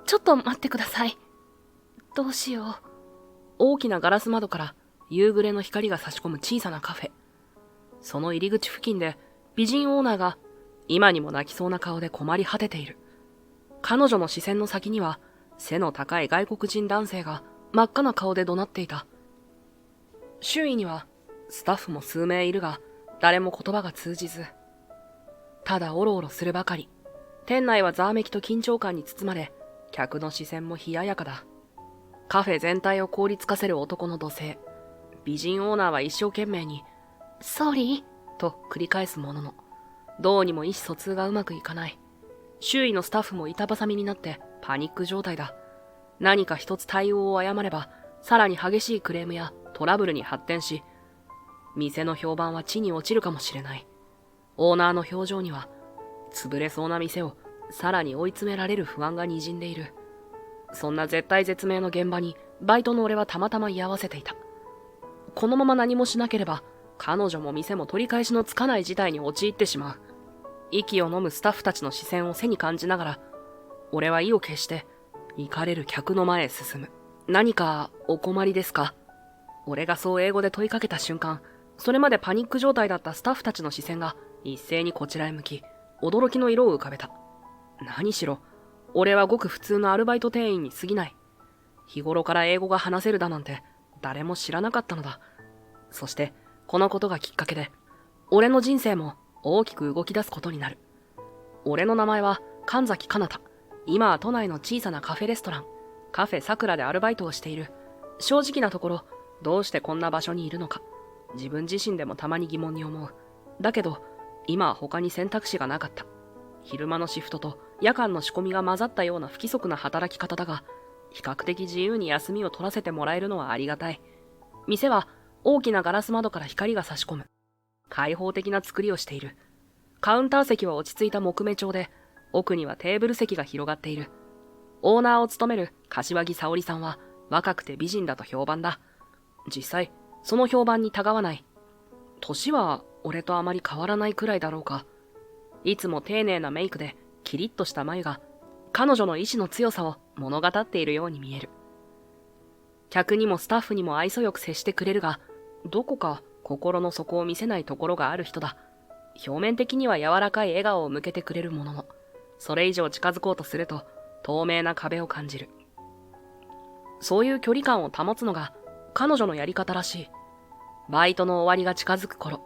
ちょっと待ってください。どうしよう。大きなガラス窓から夕暮れの光が差し込む小さなカフェ。その入り口付近で美人オーナーが今にも泣きそうな顔で困り果てている。彼女の視線の先には背の高い外国人男性が真っ赤な顔で怒鳴っていた。周囲にはスタッフも数名いるが誰も言葉が通じず、ただおろおろするばかり。店内はざわめきと緊張感に包まれ、客の視線も冷ややかだ。カフェ全体を凍りつかせる男の怒声。美人オーナーは一生懸命にソーリーと繰り返すものの、どうにも意思疎通がうまくいかない。周囲のスタッフも板挟みになってパニック状態だ。何か一つ対応を誤れば、さらに激しいクレームやトラブルに発展し、店の評判は地に落ちるかもしれない。オーナーの表情には、潰れそうな店をさらに追い詰められる不安がにじんでいる。そんな絶体絶命の現場にバイトの俺はたまたま居合わせていた。このまま何もしなければ、彼女も店も取り返しのつかない事態に陥ってしまう。息を飲むスタッフたちの視線を背に感じながら、俺は意を決して行かれる客の前へ進む。何かお困りですか？俺がそう英語で問いかけた瞬間、それまでパニック状態だったスタッフたちの視線が一斉にこちらへ向き、驚きの色を浮かべた。何しろ、俺はごく普通のアルバイト店員に過ぎない。日頃から英語が話せるだなんて誰も知らなかったのだ。そしてこのことがきっかけで、俺の人生も大きく動き出すことになる。俺の名前は神崎かなた。今は都内の小さなカフェレストラン、カフェさくらでアルバイトをしている。正直なところ、どうしてこんな場所にいるのか、自分自身でもたまに疑問に思う。だけど、今は他に選択肢がなかった。昼間のシフトと夜間の仕込みが混ざったような不規則な働き方だが、比較的自由に休みを取らせてもらえるのはありがたい。店は大きなガラス窓から光が差し込む。開放的な作りをしている。カウンター席は落ち着いた木目調で、奥にはテーブル席が広がっている。オーナーを務める柏木沙織さんは若くて美人だと評判だ。実際、その評判にたがわない。年は俺とあまり変わらないくらいだろうか。いつも丁寧なメイクでキリッとした眉が彼女の意志の強さを物語っているように見える。客にもスタッフにも愛想よく接してくれるが、どこか心の底を見せないところがある人だ。表面的には柔らかい笑顔を向けてくれるものの、それ以上近づこうとすると透明な壁を感じる。そういう距離感を保つのが彼女のやり方らしい。バイトの終わりが近づく頃、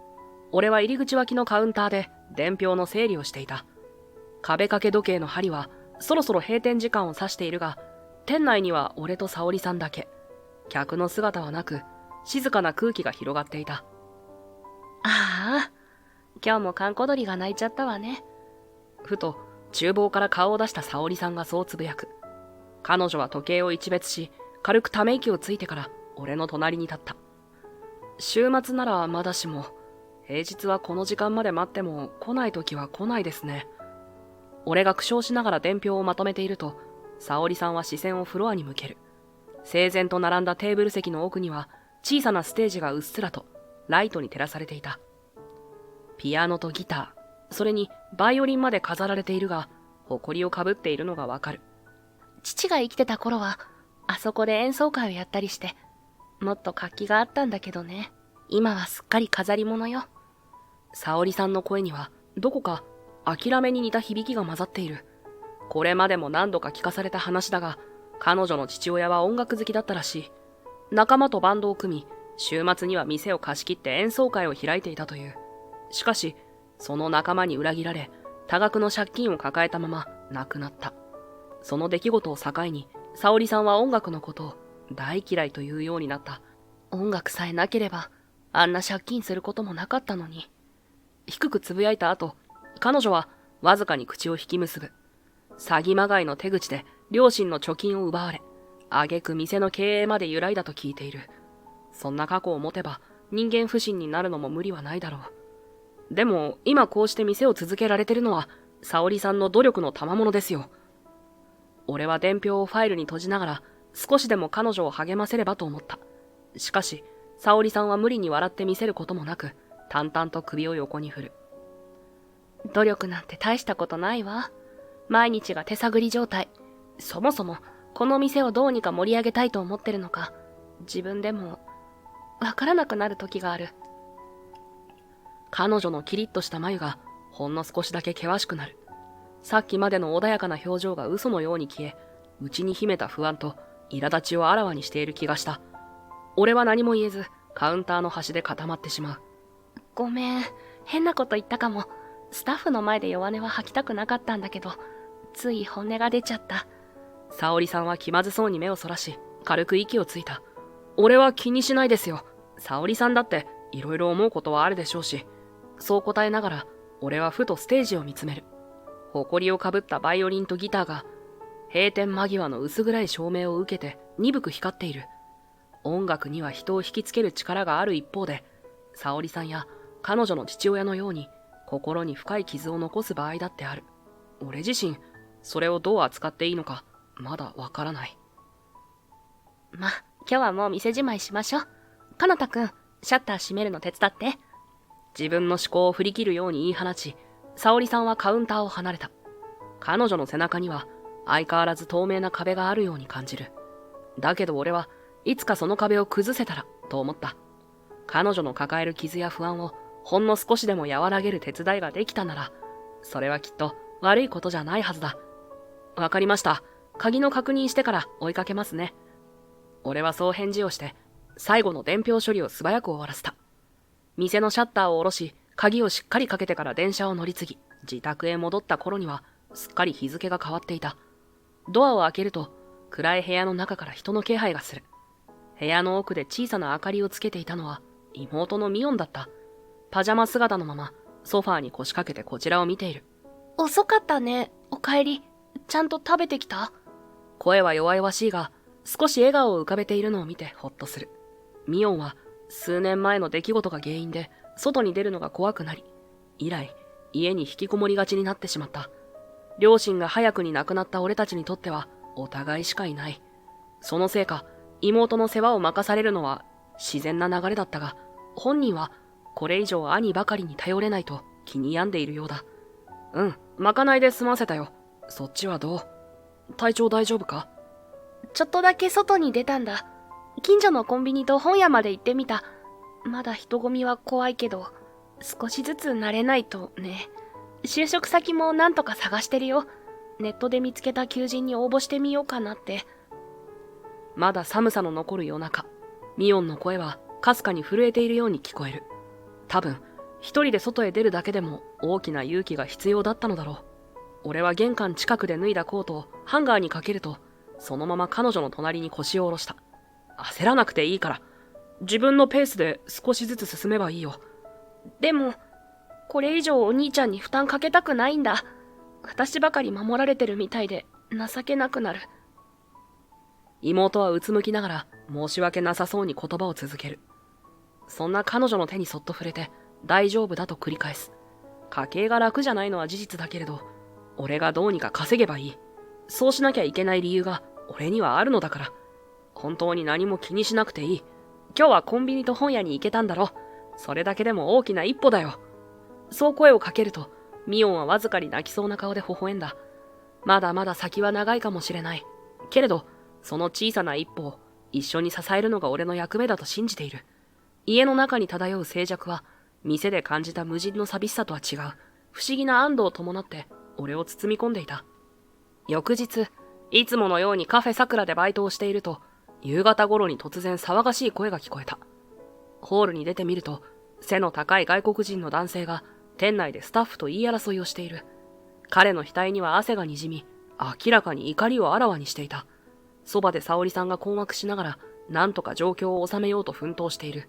俺は入り口脇のカウンターで伝票の整理をしていた。壁掛け時計の針はそろそろ閉店時間を指しているが、店内には俺と沙織さんだけ。客の姿はなく、静かな空気が広がっていた。ああ、今日も閑古鳥が鳴いちゃったわね。ふと厨房から顔を出した沙織さんがそうつぶやく。彼女は時計を一別し、軽くため息をついてから俺の隣に立った。週末ならまだしも、平日はこの時間まで待っても来ない時は来ないですね。俺が苦笑しながら伝票をまとめていると、沙織さんは視線をフロアに向ける。整然と並んだテーブル席の奥には小さなステージがうっすらとライトに照らされていた。ピアノとギター、それにバイオリンまで飾られているが、埃をかぶっているのがわかる。父が生きてた頃はあそこで演奏会をやったりして、もっと活気があったんだけどね。今はすっかり飾り物よ。沙織さんの声にはどこか諦めに似た響きが混ざっている。これまでも何度か聞かされた話だが、彼女の父親は音楽好きだったらしい。仲間とバンドを組み、週末には店を貸し切って演奏会を開いていたという。しかし、その仲間に裏切られ、多額の借金を抱えたまま亡くなった。その出来事を境に、沙織さんは音楽のことを大嫌いというようになった。音楽さえなければ、あんな借金することもなかったのに。低くつぶやいた後、彼女はわずかに口を引き結ぶ。詐欺まがいの手口で両親の貯金を奪われ、挙句店の経営まで揺らいだと聞いている。そんな過去を持てば人間不信になるのも無理はないだろう。でも今こうして店を続けられてるのは沙織さんの努力の賜物ですよ。俺は伝票をファイルに閉じながら少しでも彼女を励ませればと思った。しかし沙織さんは無理に笑ってみせることもなく、淡々と首を横に振る。努力なんて大したことないわ。毎日が手探り状態。そもそもこの店をどうにか盛り上げたいと思ってるのか、自分でもわからなくなる時がある。彼女のキリッとした眉がほんの少しだけ険しくなる。さっきまでの穏やかな表情が嘘のように消え、内に秘めた不安と苛立ちをあらわにしている気がした。俺は何も言えず、カウンターの端で固まってしまう。ごめん、変なこと言ったかも。スタッフの前で弱音は吐きたくなかったんだけど、つい本音が出ちゃった。沙織さんは気まずそうに目をそらし、軽く息をついた。俺は気にしないですよ。沙織さんだっていろいろ思うことはあるでしょうし。そう答えながら、俺はふとステージを見つめる。埃をかぶったバイオリンとギターが、閉店間際の薄暗い照明を受けて鈍く光っている。音楽には人を引きつける力がある一方で、沙織さんや彼女の父親のように心に深い傷を残す場合だってある。俺自身、それをどう扱っていいのか、まだわからない。ま、今日はもう店じまいしましょう。かなたくん、シャッター閉めるの手伝って。自分の思考を振り切るように言い放ち、沙織さんはカウンターを離れた。彼女の背中には相変わらず透明な壁があるように感じる。だけど俺はいつかその壁を崩せたらと思った。彼女の抱える傷や不安をほんの少しでも和らげる手伝いができたなら、それはきっと悪いことじゃないはずだ。わかりました。鍵の確認してから追いかけますね。俺はそう返事をして、最後の伝票処理を素早く終わらせた。店のシャッターを下ろし、鍵をしっかりかけてから電車を乗り継ぎ、自宅へ戻った頃には、すっかり日付が変わっていた。ドアを開けると、暗い部屋の中から人の気配がする。部屋の奥で小さな明かりをつけていたのは、妹のミオンだった。パジャマ姿のまま、ソファーに腰掛けてこちらを見ている。遅かったね、おかえり。ちゃんと食べてきた？声は弱々しいが、少し笑顔を浮かべているのを見てほっとする。ミオンは、数年前の出来事が原因で、外に出るのが怖くなり、以来、家に引きこもりがちになってしまった。両親が早くに亡くなった俺たちにとっては、お互いしかいない。そのせいか、妹の世話を任されるのは自然な流れだったが、本人はこれ以上兄ばかりに頼れないと気に病んでいるようだ。うん、まかないで済ませたよ。そっちはどう？体調大丈夫か？ちょっとだけ外に出たんだ。近所のコンビニと本屋まで行ってみた。まだ人混みは怖いけど、少しずつ慣れないとね。就職先もなんとか探してるよ。ネットで見つけた求人に応募してみようかなって。まだ寒さの残る夜中、ミオンの声はかすかに震えているように聞こえる。多分、一人で外へ出るだけでも大きな勇気が必要だったのだろう。俺は玄関近くで脱いだコートをハンガーにかけると、そのまま彼女の隣に腰を下ろした。焦らなくていいから。自分のペースで少しずつ進めばいいよ。でも、これ以上お兄ちゃんに負担かけたくないんだ。私ばかり守られてるみたいで情けなくなる。妹はうつむきながら申し訳なさそうに言葉を続ける。そんな彼女の手にそっと触れて大丈夫だと繰り返す。家計が楽じゃないのは事実だけれど、俺がどうにか稼げばいい。そうしなきゃいけない理由が俺にはあるのだから。本当に何も気にしなくていい。今日はコンビニと本屋に行けたんだろ。それだけでも大きな一歩だよ。そう声をかけると、ミオンはわずかに泣きそうな顔で微笑んだ。まだまだ先は長いかもしれない。けれど、その小さな一歩を一緒に支えるのが俺の役目だと信じている。家の中に漂う静寂は、店で感じた無人の寂しさとは違う、不思議な安堵を伴って俺を包み込んでいた。翌日、いつものようにカフェ桜でバイトをしていると、夕方頃に突然騒がしい声が聞こえた。ホールに出てみると、背の高い外国人の男性が店内でスタッフと言い争いをしている。彼の額には汗がにじみ、明らかに怒りをあらわにしていた。そばで沙織さんが困惑しながら、なんとか状況を収めようと奮闘している。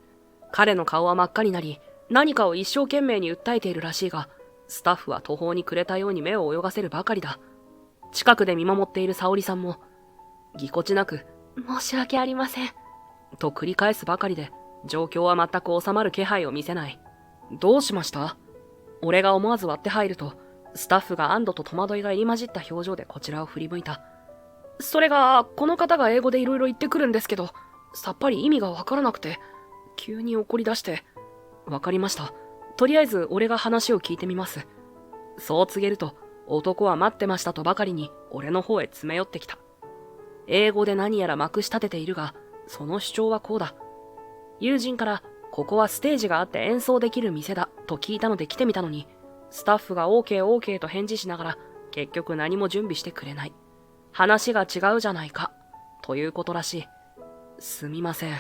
彼の顔は真っ赤になり、何かを一生懸命に訴えているらしいが、スタッフは途方に暮れたように目を泳がせるばかりだ。近くで見守っている沙織さんも、ぎこちなく、申し訳ありません。と繰り返すばかりで、状況は全く収まる気配を見せない。どうしました？俺が思わず割って入ると、スタッフが安堵と戸惑いが入り混じった表情でこちらを振り向いた。それが、この方が英語でいろいろ言ってくるんですけど、さっぱり意味がわからなくて、急に怒り出して。わかりました。とりあえず俺が話を聞いてみます。そう告げると、男は待ってましたとばかりに俺の方へ詰め寄ってきた。英語で何やらまくし立てているが、その主張はこうだ。友人から、ここはステージがあって演奏できる店だと聞いたので来てみたのに、スタッフが OK と返事しながら、結局何も準備してくれない。話が違うじゃないか、ということらしい。すみません。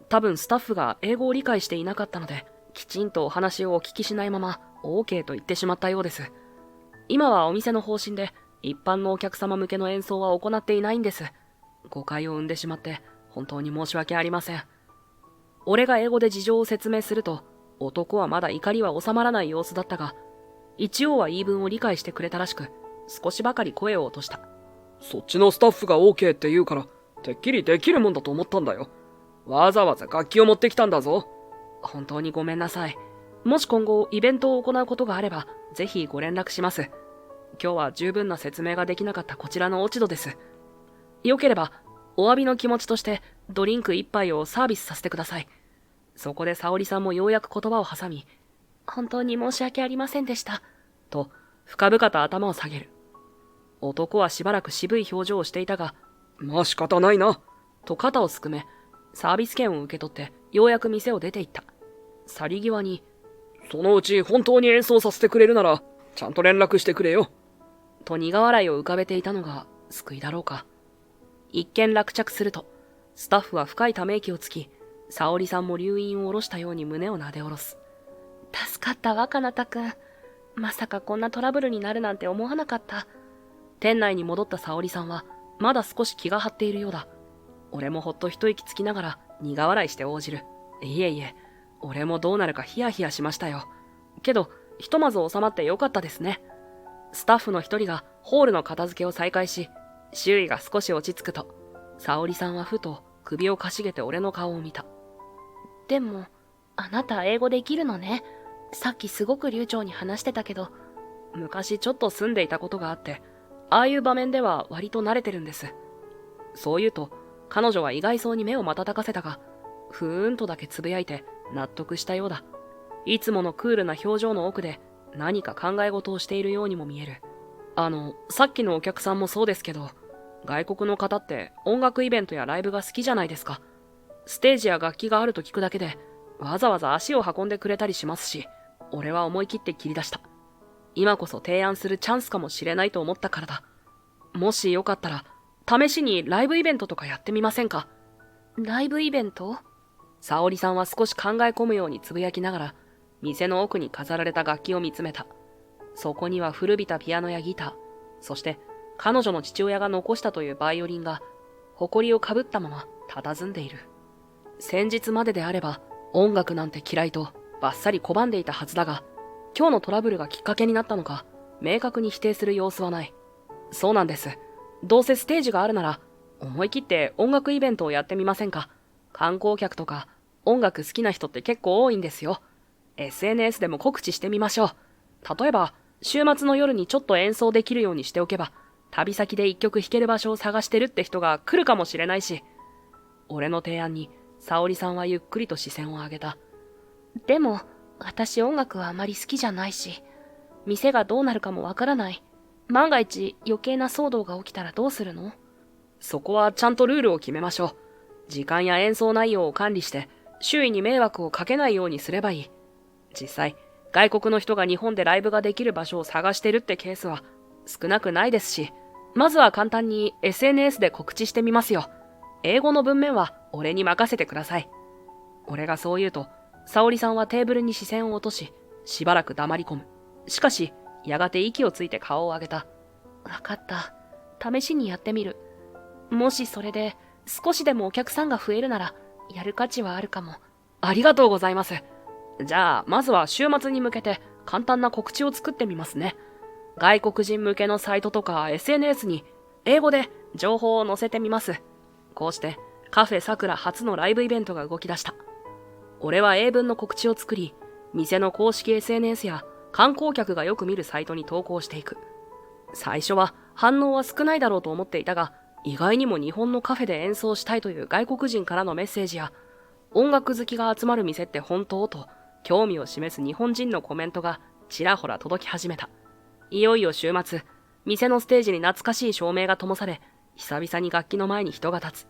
多分スタッフが英語を理解していなかったので、きちんとお話をお聞きしないまま OK と言ってしまったようです。今はお店の方針で一般のお客様向けの演奏は行っていないんです。誤解を生んでしまって本当に申し訳ありません。俺が英語で事情を説明すると、男はまだ怒りは収まらない様子だったが、一応は言い分を理解してくれたらしく、少しばかり声を落とした。そっちのスタッフが OK って言うから、てっきりできるもんだと思ったんだよ。わざわざ楽器を持ってきたんだぞ。本当にごめんなさい。もし今後イベントを行うことがあれば、ぜひご連絡します。今日は十分な説明ができなかったこちらの落ち度です。よければ、お詫びの気持ちとしてドリンク一杯をサービスさせてください。そこで沙織さんもようやく言葉を挟み、本当に申し訳ありませんでした。と、深々と頭を下げる。男はしばらく渋い表情をしていたが、まあ仕方ないな。と肩をすくめ、サービス券を受け取ってようやく店を出て行った。去り際に、そのうち本当に演奏させてくれるなら、ちゃんと連絡してくれよ。と苦笑いを浮かべていたのが救いだろうか。一見落着すると、スタッフは深いため息をつき、沙織さんも留飲を下ろしたように胸をなで下ろす。助かったわ、かなたくん。まさかこんなトラブルになるなんて思わなかった。店内に戻った沙織さんは、まだ少し気が張っているようだ。俺もほっと一息つきながら苦笑いして応じる。いえいえ、俺もどうなるかヒヤヒヤしましたよ。けど、ひとまず収まってよかったですね。スタッフの一人がホールの片付けを再開し、周囲が少し落ち着くと、沙織さんはふと首をかしげて俺の顔を見た。でも、あなた英語できるのね。さっきすごく流暢に話してたけど、昔ちょっと住んでいたことがあって、ああいう場面では割と慣れてるんです。そう言うと、彼女は意外そうに目を瞬かせたが、ふーんとだけつぶやいて納得したようだ。いつものクールな表情の奥で何か考え事をしているようにも見える。さっきのお客さんもそうですけど、外国の方って音楽イベントやライブが好きじゃないですか。ステージや楽器があると聞くだけで、わざわざ足を運んでくれたりしますし、俺は思い切って切り出した。今こそ提案するチャンスかもしれないと思ったからだ。もしよかったら、試しにライブイベントとかやってみませんか？ライブイベント？沙織さんは少し考え込むようにつぶやきながら、店の奥に飾られた楽器を見つめた。そこには古びたピアノやギター、そして彼女の父親が残したというバイオリンが、埃をかぶったまま佇んでいる。先日までであれば、音楽なんて嫌いとバッサリ拒んでいたはずだが、今日のトラブルがきっかけになったのか、明確に否定する様子はない。そうなんです。どうせステージがあるなら、思い切って音楽イベントをやってみませんか？観光客とか音楽好きな人って結構多いんですよ。SNS でも告知してみましょう。例えば、週末の夜にちょっと演奏できるようにしておけば、旅先で一曲弾ける場所を探してるって人が来るかもしれないし。俺の提案に、沙織さんはゆっくりと視線を上げた。でも、私音楽はあまり好きじゃないし、店がどうなるかもわからない。万が一余計な騒動が起きたらどうするの？そこはちゃんとルールを決めましょう。時間や演奏内容を管理して、周囲に迷惑をかけないようにすればいい。実際、外国の人が日本でライブができる場所を探してるってケースは少なくないですし、まずは簡単に SNS で告知してみますよ。英語の文面は俺に任せてください。俺がそう言うと、沙織さんはテーブルに視線を落とし、しばらく黙り込む。しかし、やがて息をついて顔を上げた。わかった。試しにやってみる。もしそれで少しでもお客さんが増えるなら、やる価値はあるかも。ありがとうございます。じゃあ、まずは週末に向けて簡単な告知を作ってみますね。外国人向けのサイトとか SNS に英語で情報を載せてみます。こうしてカフェさくら初のライブイベントが動き出した。俺は英文の告知を作り、店の公式 SNS や観光客がよく見るサイトに投稿していく。最初は反応は少ないだろうと思っていたが、意外にも日本のカフェで演奏したいという外国人からのメッセージや、音楽好きが集まる店って本当と興味を示す日本人のコメントがちらほら届き始めた。いよいよ週末、店のステージに懐かしい照明が灯され、久々に楽器の前に人が立つ。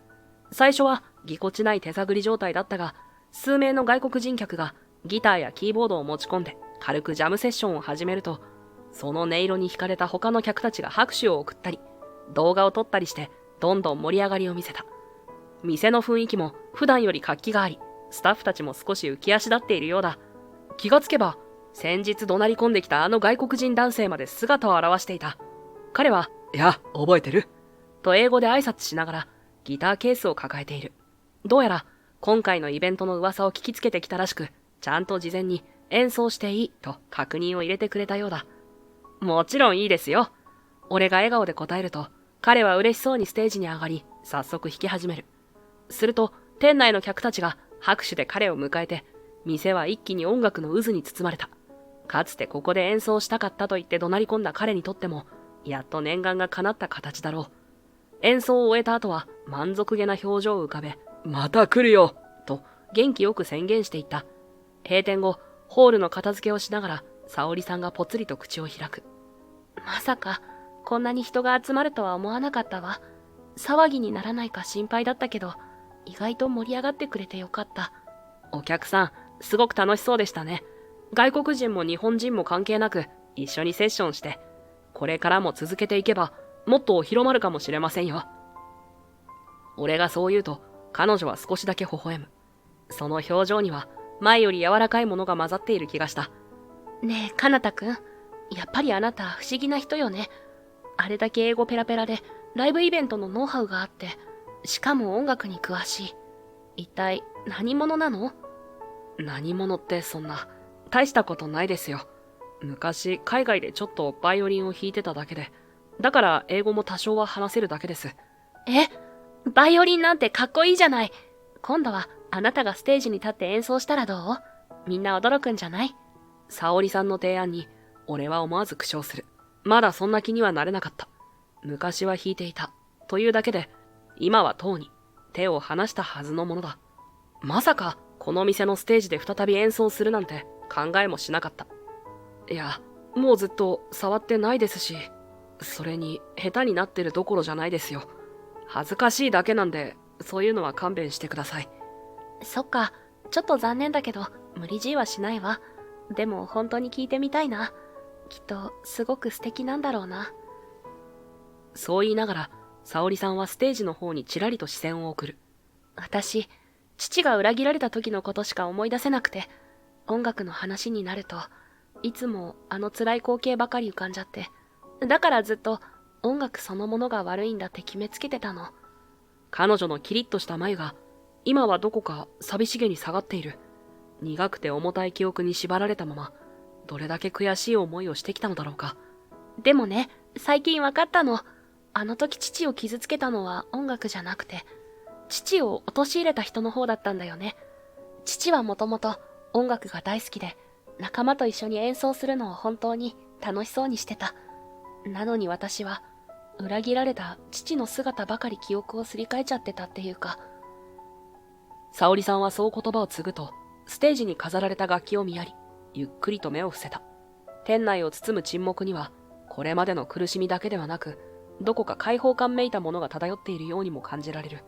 最初はぎこちない手探り状態だったが、数名の外国人客がギターやキーボードを持ち込んで軽くジャムセッションを始めると、その音色に惹かれた他の客たちが拍手を送ったり、動画を撮ったりしてどんどん盛り上がりを見せた。店の雰囲気も普段より活気があり、スタッフたちも少し浮き足立っているようだ。気がつけば、先日怒鳴り込んできたあの外国人男性まで姿を現していた。彼は、いや、覚えてると英語で挨拶しながらギターケースを抱えている。どうやら今回のイベントの噂を聞きつけてきたらしく、ちゃんと事前に演奏していいと確認を入れてくれたようだ。もちろんいいですよ。俺が笑顔で答えると、彼は嬉しそうにステージに上がり、早速弾き始める。すると、店内の客たちが拍手で彼を迎えて、店は一気に音楽の渦に包まれた。かつてここで演奏したかったと言って怒鳴り込んだ彼にとっても、やっと念願が叶った形だろう。演奏を終えた後は満足げな表情を浮かべ、また来るよと元気よく宣言していった。閉店後、ホールの片付けをしながら、沙織さんがぽつりと口を開く。まさか、こんなに人が集まるとは思わなかったわ。騒ぎにならないか心配だったけど、意外と盛り上がってくれてよかった。お客さん、すごく楽しそうでしたね。外国人も日本人も関係なく、一緒にセッションして、これからも続けていけば、もっと広まるかもしれませんよ。俺がそう言うと、彼女は少しだけ微笑む。その表情には、前より柔らかいものが混ざっている気がした。ねえ、かなたくん。やっぱりあなた不思議な人よね。あれだけ英語ペラペラで、ライブイベントのノウハウがあって、しかも音楽に詳しい。一体何者なの？何者ってそんな、大したことないですよ。昔海外でちょっとバイオリンを弾いてただけで、だから英語も多少は話せるだけです。え？バイオリンなんてかっこいいじゃない。今度はあなたがステージに立って演奏したらどう？みんな驚くんじゃない？沙織さんの提案に、俺は思わず苦笑する。まだそんな気にはなれなかった。昔は弾いていた。というだけで、今はとうに手を離したはずのものだ。まさか、この店のステージで再び演奏するなんて考えもしなかった。いや、もうずっと触ってないですし、それに下手になってるどころじゃないですよ。恥ずかしいだけなんで、そういうのは勘弁してください。そっか、ちょっと残念だけど、無理強いはしないわ。でも本当に聞いてみたいな。きっとすごく素敵なんだろうな。そう言いながら、沙織さんはステージの方にちらりと視線を送る。私、父が裏切られた時のことしか思い出せなくて、音楽の話になると、いつもあの辛い光景ばかり浮かんじゃって。だからずっと音楽そのものが悪いんだって決めつけてたの。彼女のキリッとした眉が、今はどこか寂しげに下がっている。苦くて重たい記憶に縛られたまま、どれだけ悔しい思いをしてきたのだろうか。でもね、最近わかったの。あの時父を傷つけたのは音楽じゃなくて、父を陥れた人の方だったんだよね。父はもともと音楽が大好きで、仲間と一緒に演奏するのを本当に楽しそうにしてた。なのに私は、裏切られた父の姿ばかり記憶をすり替えちゃってたっていうか。沙織さんはそう言葉を継ぐと、ステージに飾られた楽器を見やり、ゆっくりと目を伏せた。店内を包む沈黙には、これまでの苦しみだけではなく、どこか解放感めいたものが漂っているようにも感じられる。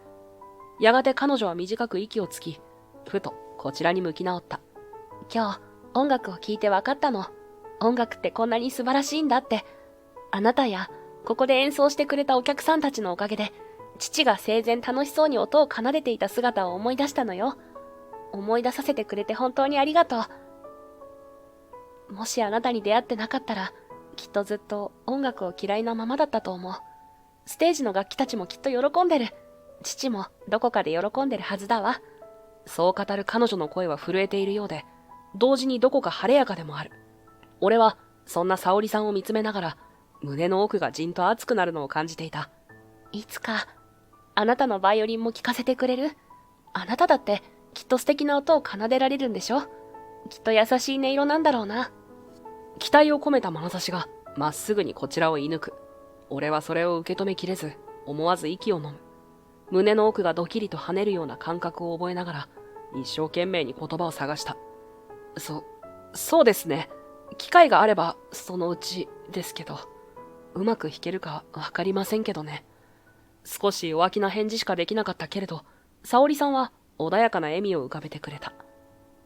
やがて彼女は短く息をつき、ふとこちらに向き直った。今日、音楽を聴いて分かったの。音楽ってこんなに素晴らしいんだって。あなたや、ここで演奏してくれたお客さんたちのおかげで、父が生前楽しそうに音を奏でていた姿を思い出したのよ。思い出させてくれて本当にありがとう。もしあなたに出会ってなかったら、きっとずっと音楽を嫌いなままだったと思う。ステージの楽器たちもきっと喜んでる。父もどこかで喜んでるはずだわ。そう語る彼女の声は震えているようで、同時にどこか晴れやかでもある。俺はそんな沙織さんを見つめながら、胸の奥がじんと熱くなるのを感じていた。いつか、あなたのバイオリンも聴かせてくれる？あなただってきっと素敵な音を奏でられるんでしょ？きっと優しい音色なんだろうな。期待を込めた眼差しがまっすぐにこちらを射抜く。俺はそれを受け止めきれず、思わず息を飲む。胸の奥がドキリと跳ねるような感覚を覚えながら、一生懸命に言葉を探した。そうですね。機会があれば、そのうちですけど、うまく弾けるかわかりませんけどね。少し弱気な返事しかできなかったけれど、沙織さんは穏やかな笑みを浮かべてくれた。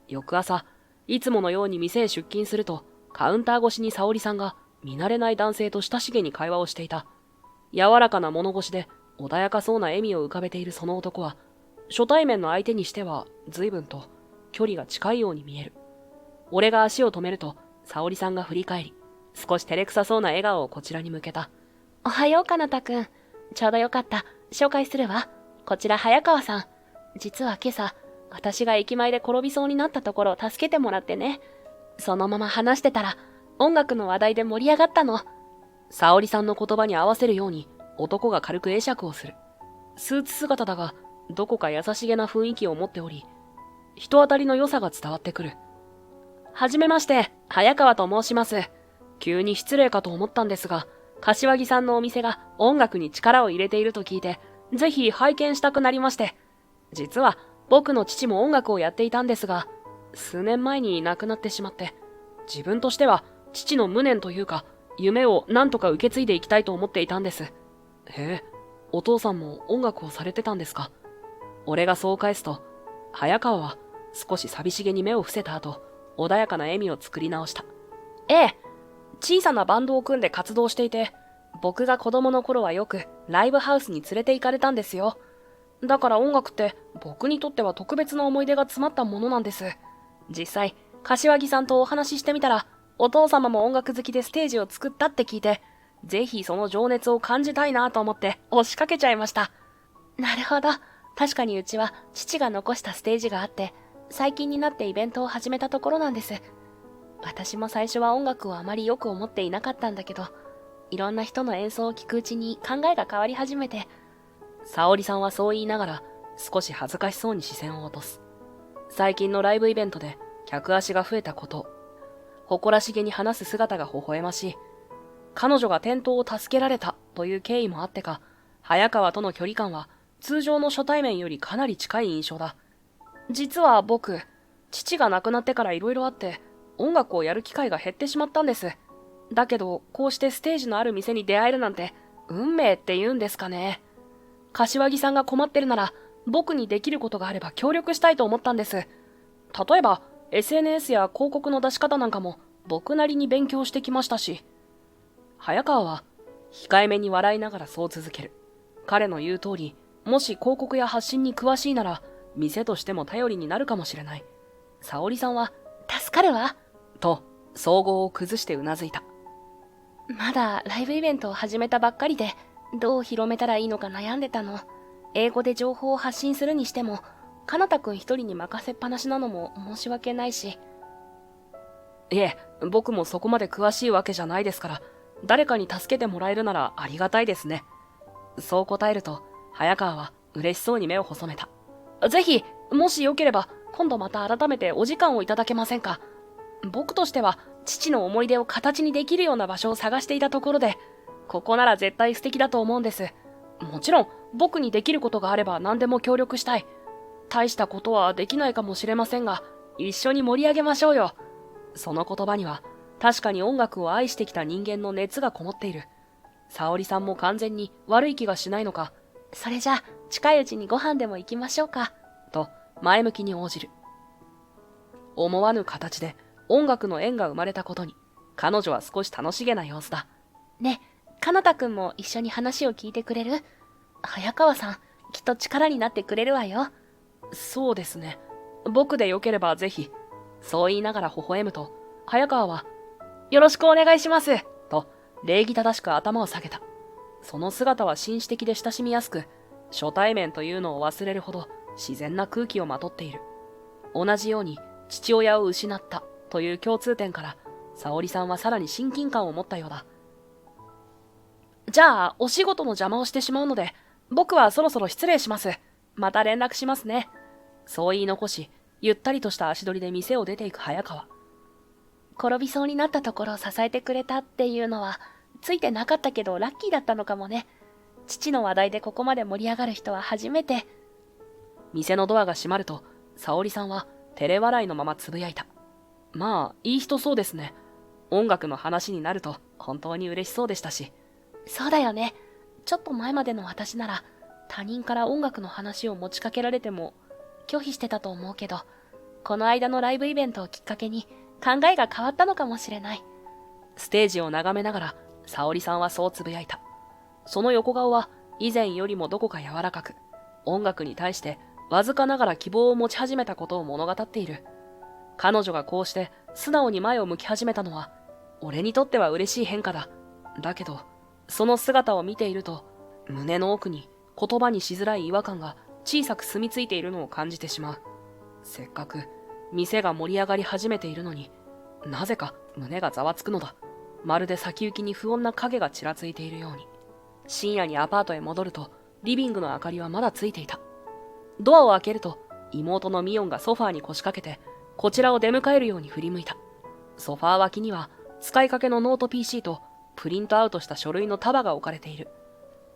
翌朝、いつものように店へ出勤すると、カウンター越しに沙織さんが見慣れない男性と親しげに会話をしていた。柔らかな物腰で穏やかそうな笑みを浮かべているその男は、初対面の相手にしては随分と距離が近いように見える。俺が足を止めると、沙織さんが振り返り、少し照れくさそうな笑顔をこちらに向けた。おはよう、かなたくん。ちょうどよかった。紹介するわ。こちら早川さん。実は今朝、私が駅前で転びそうになったところを助けてもらってね。そのまま話してたら、音楽の話題で盛り上がったの。沙織さんの言葉に合わせるように、男が軽く会釈をする。スーツ姿だが、どこか優しげな雰囲気を持っており、人当たりの良さが伝わってくる。はじめまして、早川と申します。急に失礼かと思ったんですが、柏木さんのお店が音楽に力を入れていると聞いて、ぜひ拝見したくなりまして。実は、僕の父も音楽をやっていたんですが、数年前に亡くなってしまって、自分としては父の無念というか、夢を何とか受け継いでいきたいと思っていたんです。へえ、お父さんも音楽をされてたんですか。俺がそう返すと、早川は少し寂しげに目を伏せた後、穏やかな笑みを作り直した。ええ、小さなバンドを組んで活動していて、僕が子供の頃はよくライブハウスに連れて行かれたんですよ。だから音楽って僕にとっては特別な思い出が詰まったものなんです。実際、柏木さんとお話ししてみたら、お父様も音楽好きでステージを作ったって聞いて、ぜひその情熱を感じたいなと思って押しかけちゃいました。なるほど。確かにうちは父が残したステージがあって、最近になってイベントを始めたところなんです。私も最初は音楽をあまりよく思っていなかったんだけど、いろんな人の演奏を聞くうちに考えが変わり始めて、沙織さんはそう言いながら少し恥ずかしそうに視線を落とす。最近のライブイベントで客足が増えたことを、誇らしげに話す姿が微笑ましい。彼女が転倒を助けられたという経緯もあってか、早川との距離感は通常の初対面よりかなり近い印象だ。実は僕、父が亡くなってから色々あって、音楽をやる機会が減ってしまったんです。だけど、こうしてステージのある店に出会えるなんて、運命って言うんですかね。柏木さんが困ってるなら、僕にできることがあれば協力したいと思ったんです。例えば、SNS や広告の出し方なんかも僕なりに勉強してきましたし。早川は、控えめに笑いながらそう続ける。彼の言う通り、もし広告や発信に詳しいなら、店としても頼りになるかもしれない。沙織さんは、助かるわ。と、総合を崩してうなずいた。まだライブイベントを始めたばっかりで、どう広めたらいいのか悩んでたの。英語で情報を発信するにしても、かなたくん一人に任せっぱなしなのも申し訳ないし。いえ、僕もそこまで詳しいわけじゃないですから、誰かに助けてもらえるならありがたいですね。そう答えると、早川は嬉しそうに目を細めた。ぜひ、もしよければ、今度また改めてお時間をいただけませんか。僕としては、父の思い出を形にできるような場所を探していたところで、ここなら絶対素敵だと思うんです。もちろん、僕にできることがあれば何でも協力したい。大したことはできないかもしれませんが、一緒に盛り上げましょうよ。その言葉には、確かに音楽を愛してきた人間の熱がこもっている。沙織さんも完全に悪い気がしないのか。それじゃあ、近いうちにご飯でも行きましょうか。と、前向きに応じる。思わぬ形で音楽の縁が生まれたことに、彼女は少し楽しげな様子だ。ね、かなたくんも一緒に話を聞いてくれる？早川さん、きっと力になってくれるわよ。そうですね。僕でよければぜひ。そう言いながら微笑むと、早川は、よろしくお願いします。と、礼儀正しく頭を下げた。その姿は紳士的で親しみやすく、初対面というのを忘れるほど自然な空気をまとっている。同じように父親を失ったという共通点から、沙織さんはさらに親近感を持ったようだ。じゃあ、お仕事の邪魔をしてしまうので、僕はそろそろ失礼します。また連絡しますね。そう言い残し、ゆったりとした足取りで店を出ていく早川。転びそうになったところを支えてくれたっていうのは、ついてなかったけどラッキーだったのかもね。父の話題でここまで盛り上がる人は初めて。店のドアが閉まると、沙織さんは照れ笑いのままつぶやいた。まあ、いい人そうですね。音楽の話になると本当に嬉しそうでしたし。そうだよね。ちょっと前までの私なら他人から音楽の話を持ちかけられても拒否してたと思うけど、この間のライブイベントをきっかけに考えが変わったのかもしれない。ステージを眺めながら沙織さんはそうつぶやいた。その横顔は以前よりもどこか柔らかく、音楽に対してわずかながら希望を持ち始めたことを物語っている。彼女がこうして素直に前を向き始めたのは、俺にとっては嬉しい変化だ。だけど、その姿を見ていると、胸の奥に言葉にしづらい違和感が小さく住み着いているのを感じてしまう。せっかく店が盛り上がり始めているのに、なぜか胸がざわつくのだ。まるで先行きに不穏な影がちらついているように。深夜にアパートへ戻ると、リビングの明かりはまだついていた。ドアを開けると、妹のミオンがソファーに腰掛けて、こちらを出迎えるように振り向いた。ソファー脇には、使いかけのノート PC と、プリントアウトした書類の束が置かれている。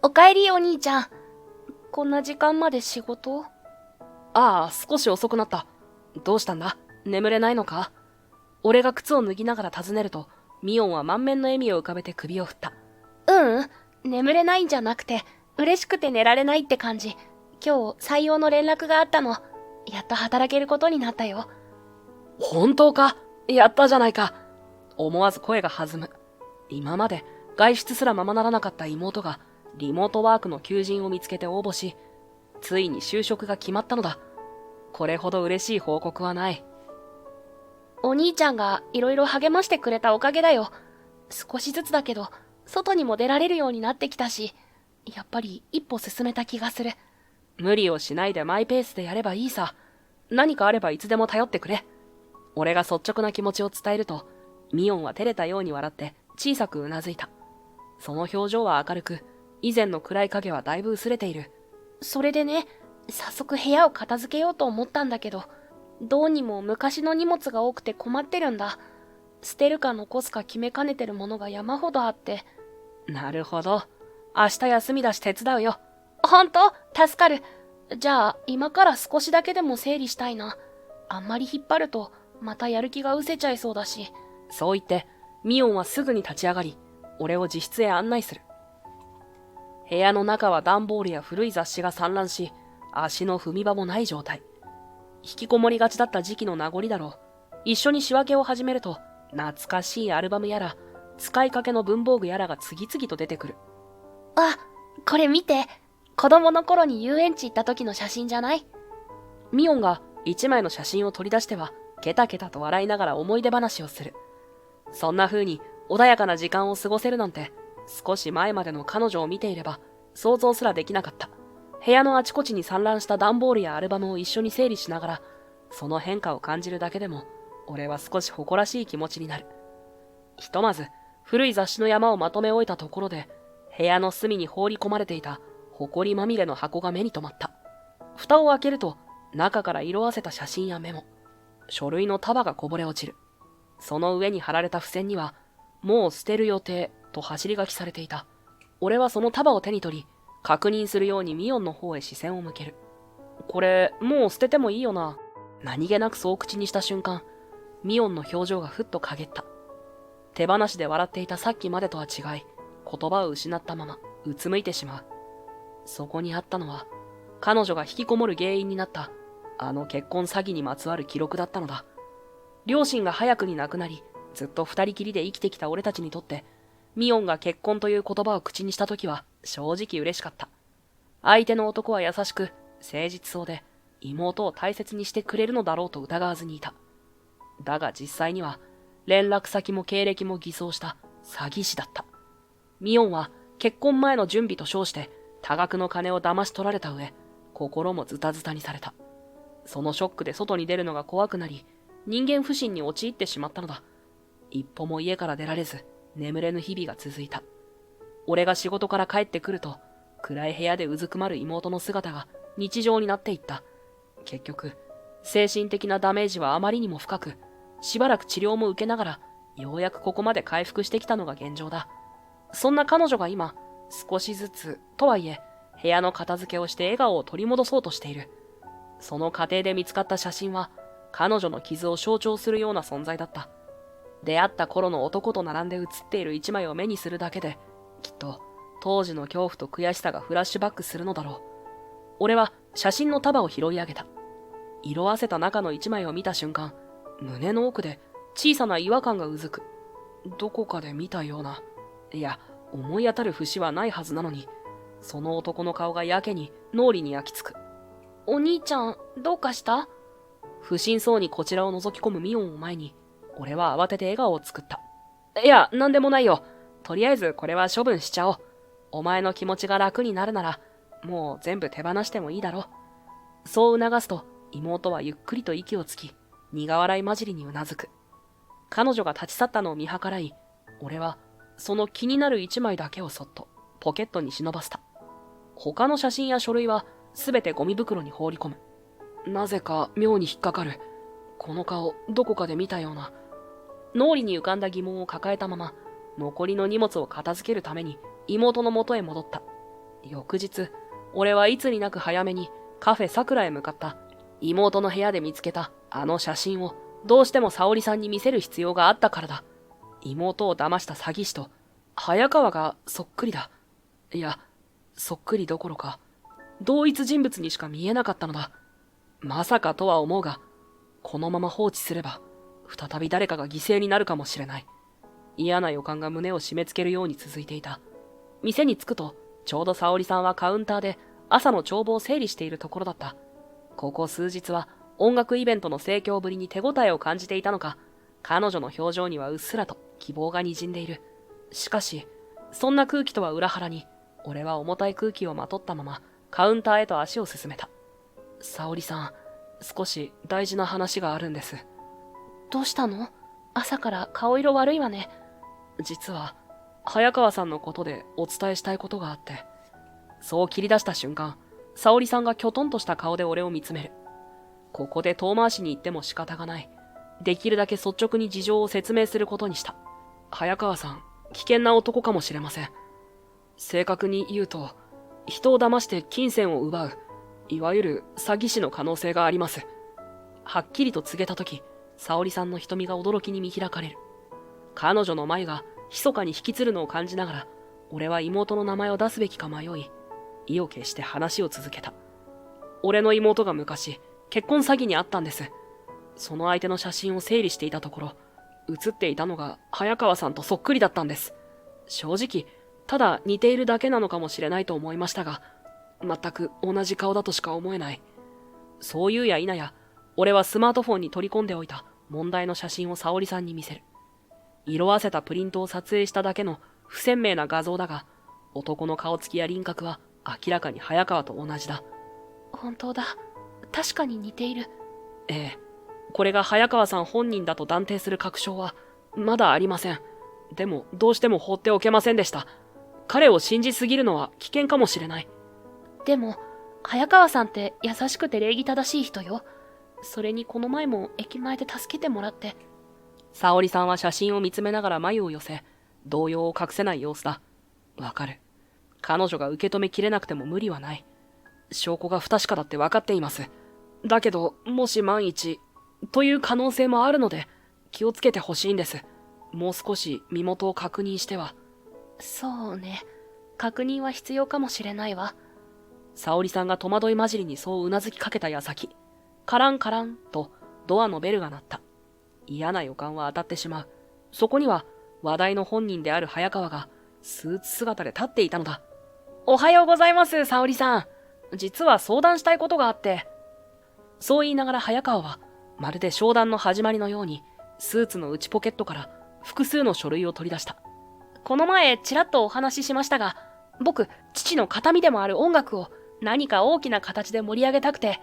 おかえりお兄ちゃん。こんな時間まで仕事？ああ、少し遅くなった。どうしたんだ？眠れないのか？俺が靴を脱ぎながら尋ねると、ミオンは満面の笑みを浮かべて首を振った。眠れないんじゃなくて、嬉しくて寝られないって感じ。今日採用の連絡があったの。やっと働けることになったよ。本当か？やったじゃないか。思わず声が弾む。今まで外出すらままならなかった妹がリモートワークの求人を見つけて応募し、ついに就職が決まったのだ。これほど嬉しい報告はない。お兄ちゃんがいろいろ励ましてくれたおかげだよ。少しずつだけど、外にも出られるようになってきたし、やっぱり一歩進めた気がする。無理をしないでマイペースでやればいいさ。何かあればいつでも頼ってくれ。俺が率直な気持ちを伝えると、ミオンは照れたように笑って小さくうなずいた。その表情は明るく、以前の暗い影はだいぶ薄れている。それでね、早速部屋を片付けようと思ったんだけど、どうにも昔の荷物が多くて困ってるんだ。捨てるか残すか決めかねてるものが山ほどあって。なるほど。明日休みだし手伝うよ。ほんと？助かる。じゃあ、今から少しだけでも整理したいな。あんまり引っ張ると、またやる気が失せちゃいそうだし。そう言って、ミオンはすぐに立ち上がり、俺を自室へ案内する。部屋の中は段ボールや古い雑誌が散乱し、足の踏み場もない状態。引きこもりがちだった時期の名残だろう。一緒に仕分けを始めると、懐かしいアルバムやら、使いかけの文房具やらが次々と出てくる。あ、これ見て。子供の頃に遊園地行った時の写真じゃない？ミオンが一枚の写真を取り出しては、ケタケタと笑いながら思い出話をする。そんな風に穏やかな時間を過ごせるなんて、少し前までの彼女を見ていれば想像すらできなかった。部屋のあちこちに散乱した段ボールやアルバムを一緒に整理しながら、その変化を感じるだけでも、俺は少し誇らしい気持ちになる。ひとまず、古い雑誌の山をまとめ終えたところで、部屋の隅に放り込まれていた埃まみれの箱が目に留まった。蓋を開けると、中から色あせた写真やメモ、書類の束がこぼれ落ちる。その上に貼られた付箋には、もう捨てる予定と走り書きされていた。俺はその束を手に取り、確認するようにミオンの方へ視線を向ける。これ、もう捨ててもいいよな。何気なくそう口にした瞬間、ミオンの表情がふっと陰った。手放しで笑っていたさっきまでとは違い、言葉を失ったまま、うつむいてしまう。そこにあったのは、彼女が引きこもる原因になった、あの結婚詐欺にまつわる記録だったのだ。両親が早くに亡くなり、ずっと二人きりで生きてきた俺たちにとって、ミオンが結婚という言葉を口にしたときは正直嬉しかった。相手の男は優しく、誠実そうで、妹を大切にしてくれるのだろうと疑わずにいた。だが実際には、連絡先も経歴も偽装した詐欺師だった。ミオンは結婚前の準備と称して多額の金を騙し取られた上、心もズタズタにされた。そのショックで外に出るのが怖くなり、人間不信に陥ってしまったのだ。一歩も家から出られず、眠れぬ日々が続いた。俺が仕事から帰ってくると、暗い部屋でうずくまる妹の姿が日常になっていった。結局、精神的なダメージはあまりにも深く、しばらく治療も受けながら、ようやくここまで回復してきたのが現状だ。そんな彼女が今、少しずつ、とはいえ、部屋の片付けをして笑顔を取り戻そうとしている。その過程で見つかった写真は、彼女の傷を象徴するような存在だった。出会った頃の男と並んで写っている一枚を目にするだけで、きっと当時の恐怖と悔しさがフラッシュバックするのだろう。俺は写真の束を拾い上げた。色あせた中の一枚を見た瞬間、胸の奥で小さな違和感がうずく。どこかで見たような、いや、思い当たる節はないはずなのに、その男の顔がやけに脳裏に焼き付く。お兄ちゃん、どうかした？不審そうにこちらを覗き込むミオンを前に、俺は慌てて笑顔を作った。いや、なんでもないよ。とりあえずこれは処分しちゃおう。お前の気持ちが楽になるなら、もう全部手放してもいいだろ。そう促すと、妹はゆっくりと息をつき、苦笑い混じりにうなずく。彼女が立ち去ったのを見計らい、俺はその気になる一枚だけをそっとポケットに忍ばせた。他の写真や書類はすべてゴミ袋に放り込む。なぜか妙に引っかかる。この顔、どこかで見たような。脳裏に浮かんだ疑問を抱えたまま、残りの荷物を片付けるために妹の元へ戻った。翌日、俺はいつになく早めにカフェさくらへ向かった。妹の部屋で見つけたあの写真をどうしても沙織さんに見せる必要があったからだ。妹を騙した詐欺師と早川がそっくりだ。いや、そっくりどころか同一人物にしか見えなかったのだ。まさかとは思うが、このまま放置すれば再び誰かが犠牲になるかもしれない。嫌な予感が胸を締め付けるように続いていた。店に着くとちょうど沙織さんはカウンターで朝の帳簿を整理しているところだった。ここ数日は音楽イベントの盛況ぶりに手応えを感じていたのか、彼女の表情にはうっすらと希望が滲んでいる。しかし、そんな空気とは裏腹に、俺は重たい空気をまとったままカウンターへと足を進めた。沙織さん、少し大事な話があるんです。どうしたの？朝から顔色悪いわね。実は、早川さんのことでお伝えしたいことがあって。そう切り出した瞬間、沙織さんがきょとんとした顔で俺を見つめる。ここで遠回しに言っても仕方がない。できるだけ率直に事情を説明することにした。早川さん、危険な男かもしれません。正確に言うと、人を騙して金銭を奪う、いわゆる詐欺師の可能性があります。はっきりと告げたとき、沙織さんの瞳が驚きに見開かれる。彼女の眉が密かに引きつるのを感じながら、俺は妹の名前を出すべきか迷い、意を決して話を続けた。俺の妹が昔、結婚詐欺にあったんです。その相手の写真を整理していたところ、写っていたのが早川さんとそっくりだったんです。正直、ただ似ているだけなのかもしれないと思いましたが、全く同じ顔だとしか思えない。そういうや否や、俺はスマートフォンに取り込んでおいた問題の写真を沙織さんに見せる。色あせたプリントを撮影しただけの不鮮明な画像だが、男の顔つきや輪郭は明らかに早川と同じだ。本当だ。確かに似ている。ええ。これが早川さん本人だと断定する確証はまだありません。でもどうしても放っておけませんでした。彼を信じすぎるのは危険かもしれない。でも早川さんって優しくて礼儀正しい人よ。それにこの前も駅前で助けてもらって。沙織さんは写真を見つめながら眉を寄せ、動揺を隠せない様子だ。わかる。彼女が受け止めきれなくても無理はない。証拠が不確かだって分かっています。だけど、もし万一、という可能性もあるので、気をつけてほしいんです。もう少し身元を確認しては。そうね。確認は必要かもしれないわ。沙織さんが戸惑い混じりにそううなずきかけた矢先、カランカランとドアのベルが鳴った。嫌な予感は当たってしまう。そこには話題の本人である早川がスーツ姿で立っていたのだ。おはようございます、沙織さん。実は相談したいことがあって。そう言いながら早川はまるで商談の始まりのようにスーツの内ポケットから複数の書類を取り出した。この前ちらっとお話ししましたが、僕、父の形見でもある音楽を何か大きな形で盛り上げたくて、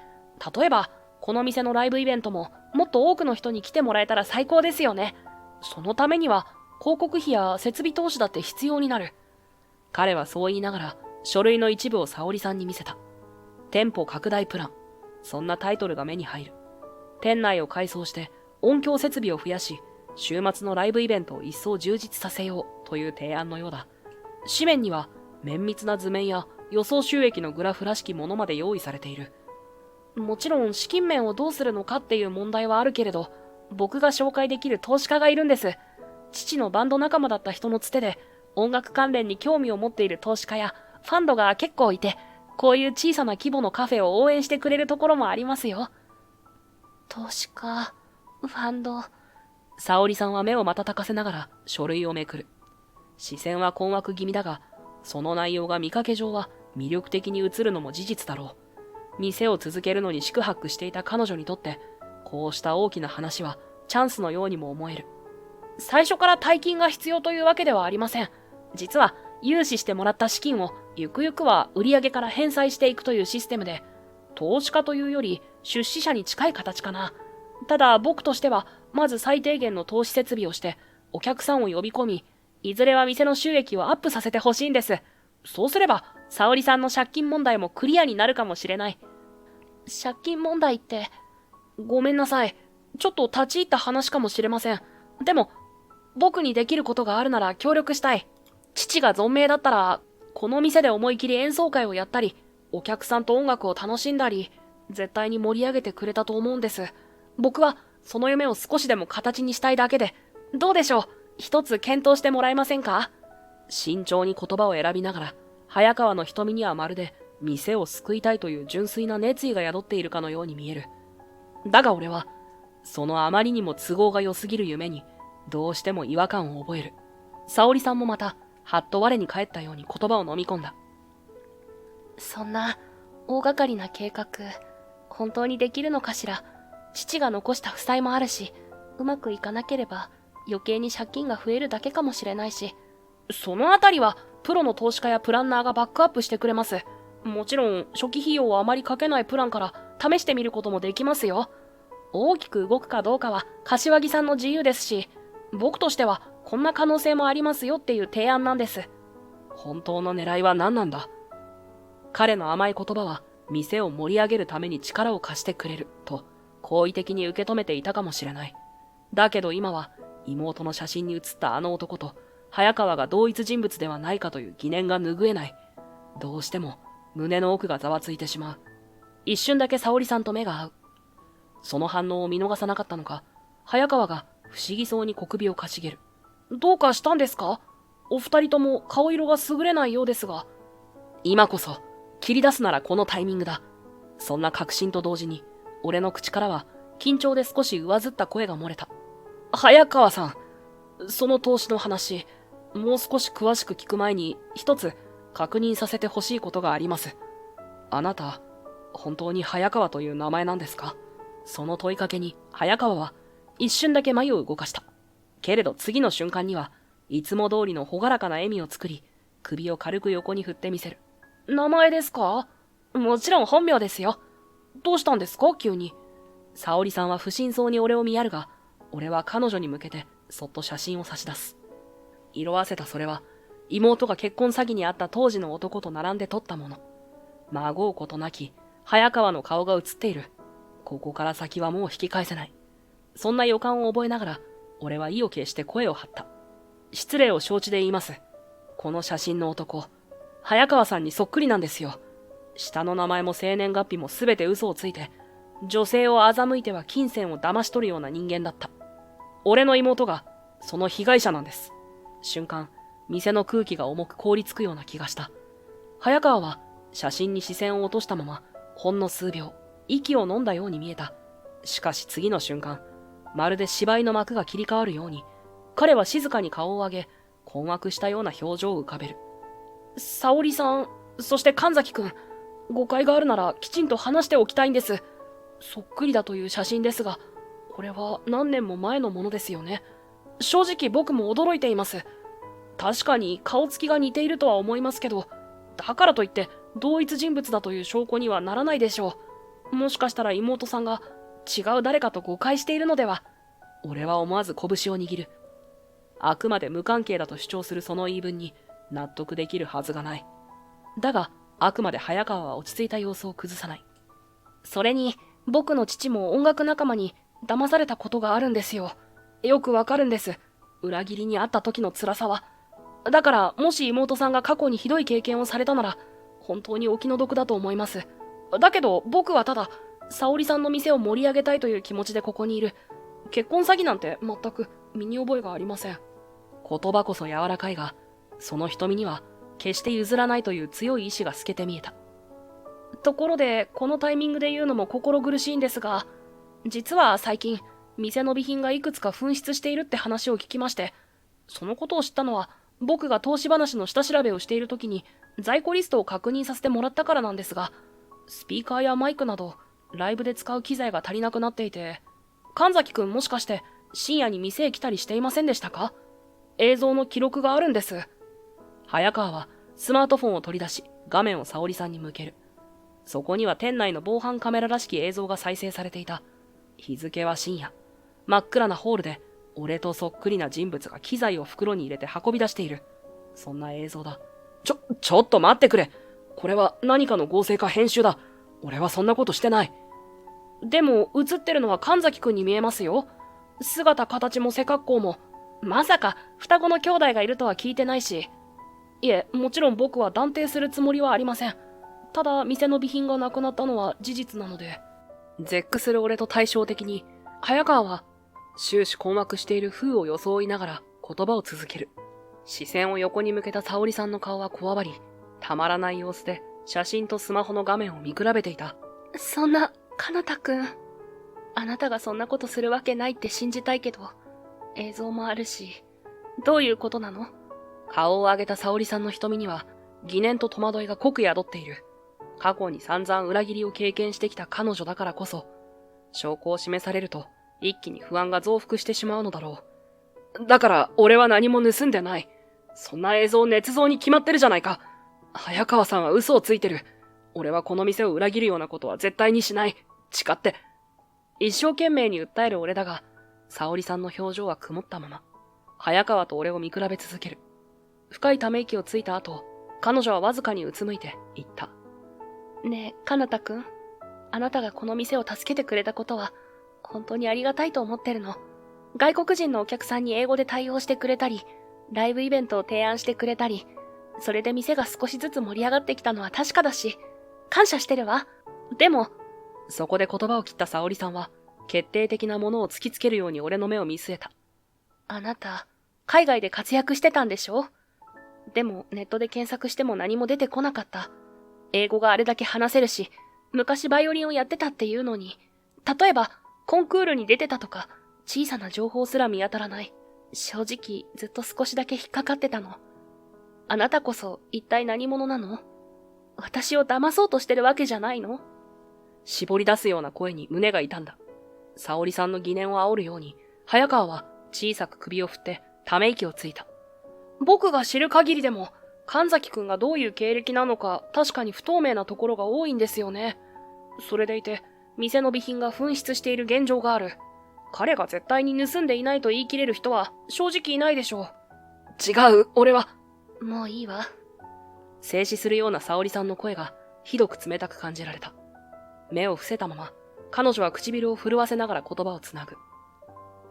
例えばこの店のライブイベントももっと多くの人に来てもらえたら最高ですよね。そのためには広告費や設備投資だって必要になる。彼はそう言いながら書類の一部を沙織さんに見せた。店舗拡大プラン。そんなタイトルが目に入る。店内を改装して音響設備を増やし、週末のライブイベントを一層充実させようという提案のようだ。紙面には綿密な図面や予想収益のグラフらしきものまで用意されている。もちろん資金面をどうするのかっていう問題はあるけれど、僕が紹介できる投資家がいるんです。父のバンド仲間だった人のつてで、音楽関連に興味を持っている投資家やファンドが結構いて、こういう小さな規模のカフェを応援してくれるところもありますよ。投資家、ファンド。沙織さんは目を瞬かせながら書類をめくる。視線は困惑気味だが、その内容が見かけ上は魅力的に映るのも事実だろう。店を続けるのに四苦八苦していた彼女にとって、こうした大きな話はチャンスのようにも思える。最初から大金が必要というわけではありません。実は融資してもらった資金をゆくゆくは売上から返済していくというシステムで、投資家というより出資者に近い形かな。ただ僕としてはまず最低限の投資設備をしてお客さんを呼び込み、いずれは店の収益をアップさせてほしいんです。そうすれば沙織さんの借金問題もクリアになるかもしれない。借金問題って、ごめんなさい。ちょっと立ち入った話かもしれません。でも僕にできることがあるなら協力したい。父が存命だったらこの店で思い切り演奏会をやったり、お客さんと音楽を楽しんだり、絶対に盛り上げてくれたと思うんです。僕はその夢を少しでも形にしたいだけで、どうでしょう、一つ検討してもらえませんか？慎重に言葉を選びながら、早川の瞳にはまるで店を救いたいという純粋な熱意が宿っているかのように見える。だが俺は、そのあまりにも都合が良すぎる夢に、どうしても違和感を覚える。沙織さんもまた、はっと我に返ったように言葉を飲み込んだ。そんな大掛かりな計画、本当にできるのかしら。父が残した負債もあるし、うまくいかなければ余計に借金が増えるだけかもしれないし、そのあたりはプロの投資家やプランナーがバックアップしてくれます。もちろん初期費用をあまりかけないプランから試してみることもできますよ。大きく動くかどうかは柏木さんの自由ですし、僕としてはこんな可能性もありますよっていう提案なんです。本当の狙いは何なんだ？彼の甘い言葉は店を盛り上げるために力を貸してくれると好意的に受け止めていたかもしれない。だけど今は妹の写真に写ったあの男と早川が同一人物ではないかという疑念が拭えない。どうしても胸の奥がざわついてしまう。一瞬だけ沙織さんと目が合う。その反応を見逃さなかったのか、早川が不思議そうに小首をかしげる。どうかしたんですか？お二人とも顔色が優れないようですが。今こそ切り出すならこのタイミングだ。そんな確信と同時に俺の口からは緊張で少し上ずった声が漏れた。早川さん、その投資の話、もう少し詳しく聞く前に一つ確認させてほしいことがあります。あなた、本当に早川という名前なんですか？その問いかけに早川は一瞬だけ眉を動かした。けれど次の瞬間にはいつも通りの朗らかな笑みを作り、首を軽く横に振ってみせる。名前ですか？もちろん本名ですよ。どうしたんですか急に。沙織さんは不審そうに俺を見やるが、俺は彼女に向けてそっと写真を差し出す。色あせたそれは妹が結婚詐欺にあった当時の男と並んで撮ったもの。まごうことなき早川の顔が映っている。ここから先はもう引き返せない。そんな予感を覚えながら俺は意を決して声を張った。失礼を承知で言います。この写真の男、早川さんにそっくりなんですよ。下の名前も生年月日もすべて嘘をついて、女性を欺いては金銭を騙し取るような人間だった。俺の妹がその被害者なんです。瞬間、店の空気が重く凍りつくような気がした。早川は写真に視線を落としたまま、ほんの数秒、息を飲んだように見えた。しかし次の瞬間、まるで芝居の幕が切り替わるように、彼は静かに顔を上げ、困惑したような表情を浮かべる。沙織さん、そして神崎くん、誤解があるならきちんと話しておきたいんです。そっくりだという写真ですが、これは何年も前のものですよね。正直僕も驚いています。確かに顔つきが似ているとは思いますけど、だからといって同一人物だという証拠にはならないでしょう。もしかしたら妹さんが違う誰かと誤解しているのでは。俺は思わず拳を握る。あくまで無関係だと主張するその言い分に納得できるはずがない。だが、あくまで早川は落ち着いた様子を崩さない。それに、僕の父も音楽仲間に騙されたことがあるんですよ。よくわかるんです。裏切りにあった時の辛さは。だから、もし妹さんが過去にひどい経験をされたなら、本当にお気の毒だと思います。だけど、僕はただ、沙織さんの店を盛り上げたいという気持ちでここにいる。結婚詐欺なんて全く身に覚えがありません。言葉こそ柔らかいが、その瞳には決して譲らないという強い意志が透けて見えた。ところで、このタイミングで言うのも心苦しいんですが、実は最近、店の備品がいくつか紛失しているって話を聞きまして、そのことを知ったのは、僕が投資話の下調べをしている時に、在庫リストを確認させてもらったからなんですが、スピーカーやマイクなど、ライブで使う機材が足りなくなっていて、神崎くんもしかして深夜に店へ来たりしていませんでしたか？映像の記録があるんです。早川はスマートフォンを取り出し、画面を沙織さんに向ける。そこには店内の防犯カメラらしき映像が再生されていた。日付は深夜。真っ暗なホールで、俺とそっくりな人物が機材を袋に入れて運び出している。そんな映像だ。ちょっと待ってくれ。これは何かの合成か編集だ。俺はそんなことしてない。でも、映ってるのは神崎くんに見えますよ。姿形も背格好も。まさか、双子の兄弟がいるとは聞いてないし。いえ、もちろん僕は断定するつもりはありません。ただ、店の備品がなくなったのは事実なので。絶句する俺と対照的に、早川は、終始困惑している風を装いながら言葉を続ける。視線を横に向けた沙織さんの顔はこわばり、たまらない様子で写真とスマホの画面を見比べていた。そんな、かなたくん。あなたがそんなことするわけないって信じたいけど、映像もあるし、どういうことなの？顔を上げた沙織さんの瞳には、疑念と戸惑いが濃く宿っている。過去に散々裏切りを経験してきた彼女だからこそ、証拠を示されると、一気に不安が増幅してしまうのだろう。だから、俺は何も盗んでない。そんな映像捏造に決まってるじゃないか。早川さんは嘘をついてる。俺はこの店を裏切るようなことは絶対にしない。誓って。一生懸命に訴える俺だが、沙織さんの表情は曇ったまま、早川と俺を見比べ続ける。深いため息をついた後、彼女はわずかにうつむいて言った。ねえ、かなたくん。あなたがこの店を助けてくれたことは、本当にありがたいと思ってるの。外国人のお客さんに英語で対応してくれたり、ライブイベントを提案してくれたり、それで店が少しずつ盛り上がってきたのは確かだし、感謝してるわ。でも、そこで言葉を切った沙織さんは、決定的なものを突きつけるように俺の目を見据えた。あなた、海外で活躍してたんでしょ？でも、ネットで検索しても何も出てこなかった。英語があれだけ話せるし、昔バイオリンをやってたっていうのに、例えば、コンクールに出てたとか、小さな情報すら見当たらない。正直、ずっと少しだけ引っかかってたの。あなたこそ、一体何者なの？私を騙そうとしてるわけじゃないの？絞り出すような声に胸が痛んだ。沙織さんの疑念を煽るように、早川は小さく首を振ってため息をついた。僕が知る限りでも、神崎くんがどういう経歴なのか確かに不透明なところが多いんですよね。それでいて、店の備品が紛失している現状がある。彼が絶対に盗んでいないと言い切れる人は正直いないでしょう。違う、俺は。もういいわ。静止するような沙織さんの声がひどく冷たく感じられた。目を伏せたまま、彼女は唇を震わせながら言葉をつなぐ。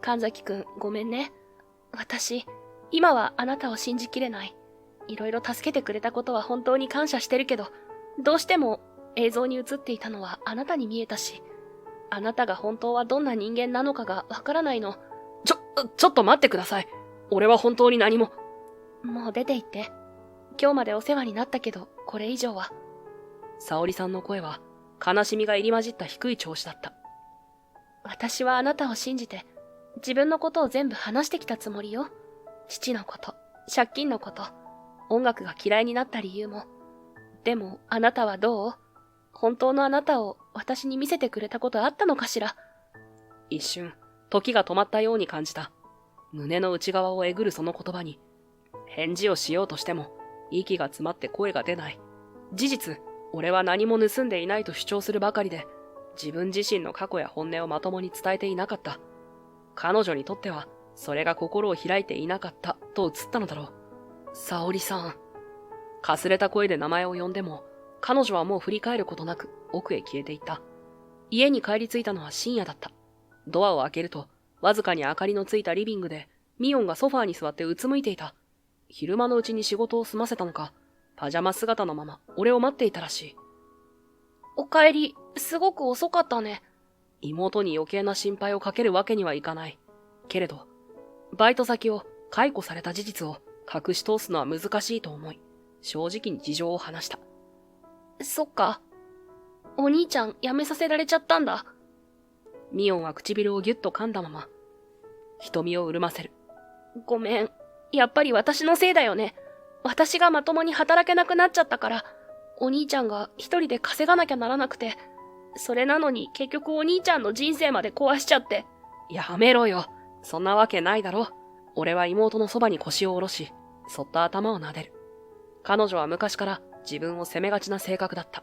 神崎くん、ごめんね。私、今はあなたを信じきれない。いろいろ助けてくれたことは本当に感謝してるけど、どうしても映像に映っていたのはあなたに見えたし、あなたが本当はどんな人間なのかがわからないの。ちょっと待ってください。俺は本当に何も。もう出て行って。今日までお世話になったけど、これ以上は。沙織さんの声は、悲しみが入り混じった低い調子だった。私はあなたを信じて、自分のことを全部話してきたつもりよ。父のこと、借金のこと、音楽が嫌いになった理由も。でも、あなたはどう？本当のあなたを私に見せてくれたことあったのかしら？一瞬、時が止まったように感じた。胸の内側をえぐるその言葉に、返事をしようとしても、息が詰まって声が出ない。事実、俺は何も盗んでいないと主張するばかりで、自分自身の過去や本音をまともに伝えていなかった。彼女にとっては、それが心を開いていなかったと映ったのだろう。沙織さん。かすれた声で名前を呼んでも、彼女はもう振り返ることなく奥へ消えていった。家に帰り着いたのは深夜だった。ドアを開けると、わずかに明かりのついたリビングで、ミオンがソファーに座ってうつむいていた。昼間のうちに仕事を済ませたのか、パジャマ姿のまま俺を待っていたらしい。お帰り、すごく遅かったね。妹に余計な心配をかけるわけにはいかない。けれど、バイト先を解雇された事実を隠し通すのは難しいと思い、正直に事情を話した。そっか。お兄ちゃん辞めさせられちゃったんだ。ミオンは唇をぎゅっと噛んだまま、瞳を潤ませる。ごめん。やっぱり私のせいだよね。私がまともに働けなくなっちゃったから、お兄ちゃんが一人で稼がなきゃならなくて、それなのに結局お兄ちゃんの人生まで壊しちゃって。やめろよ。そんなわけないだろ。俺は妹のそばに腰を下ろし、そっと頭を撫でる。彼女は昔から自分を責めがちな性格だった。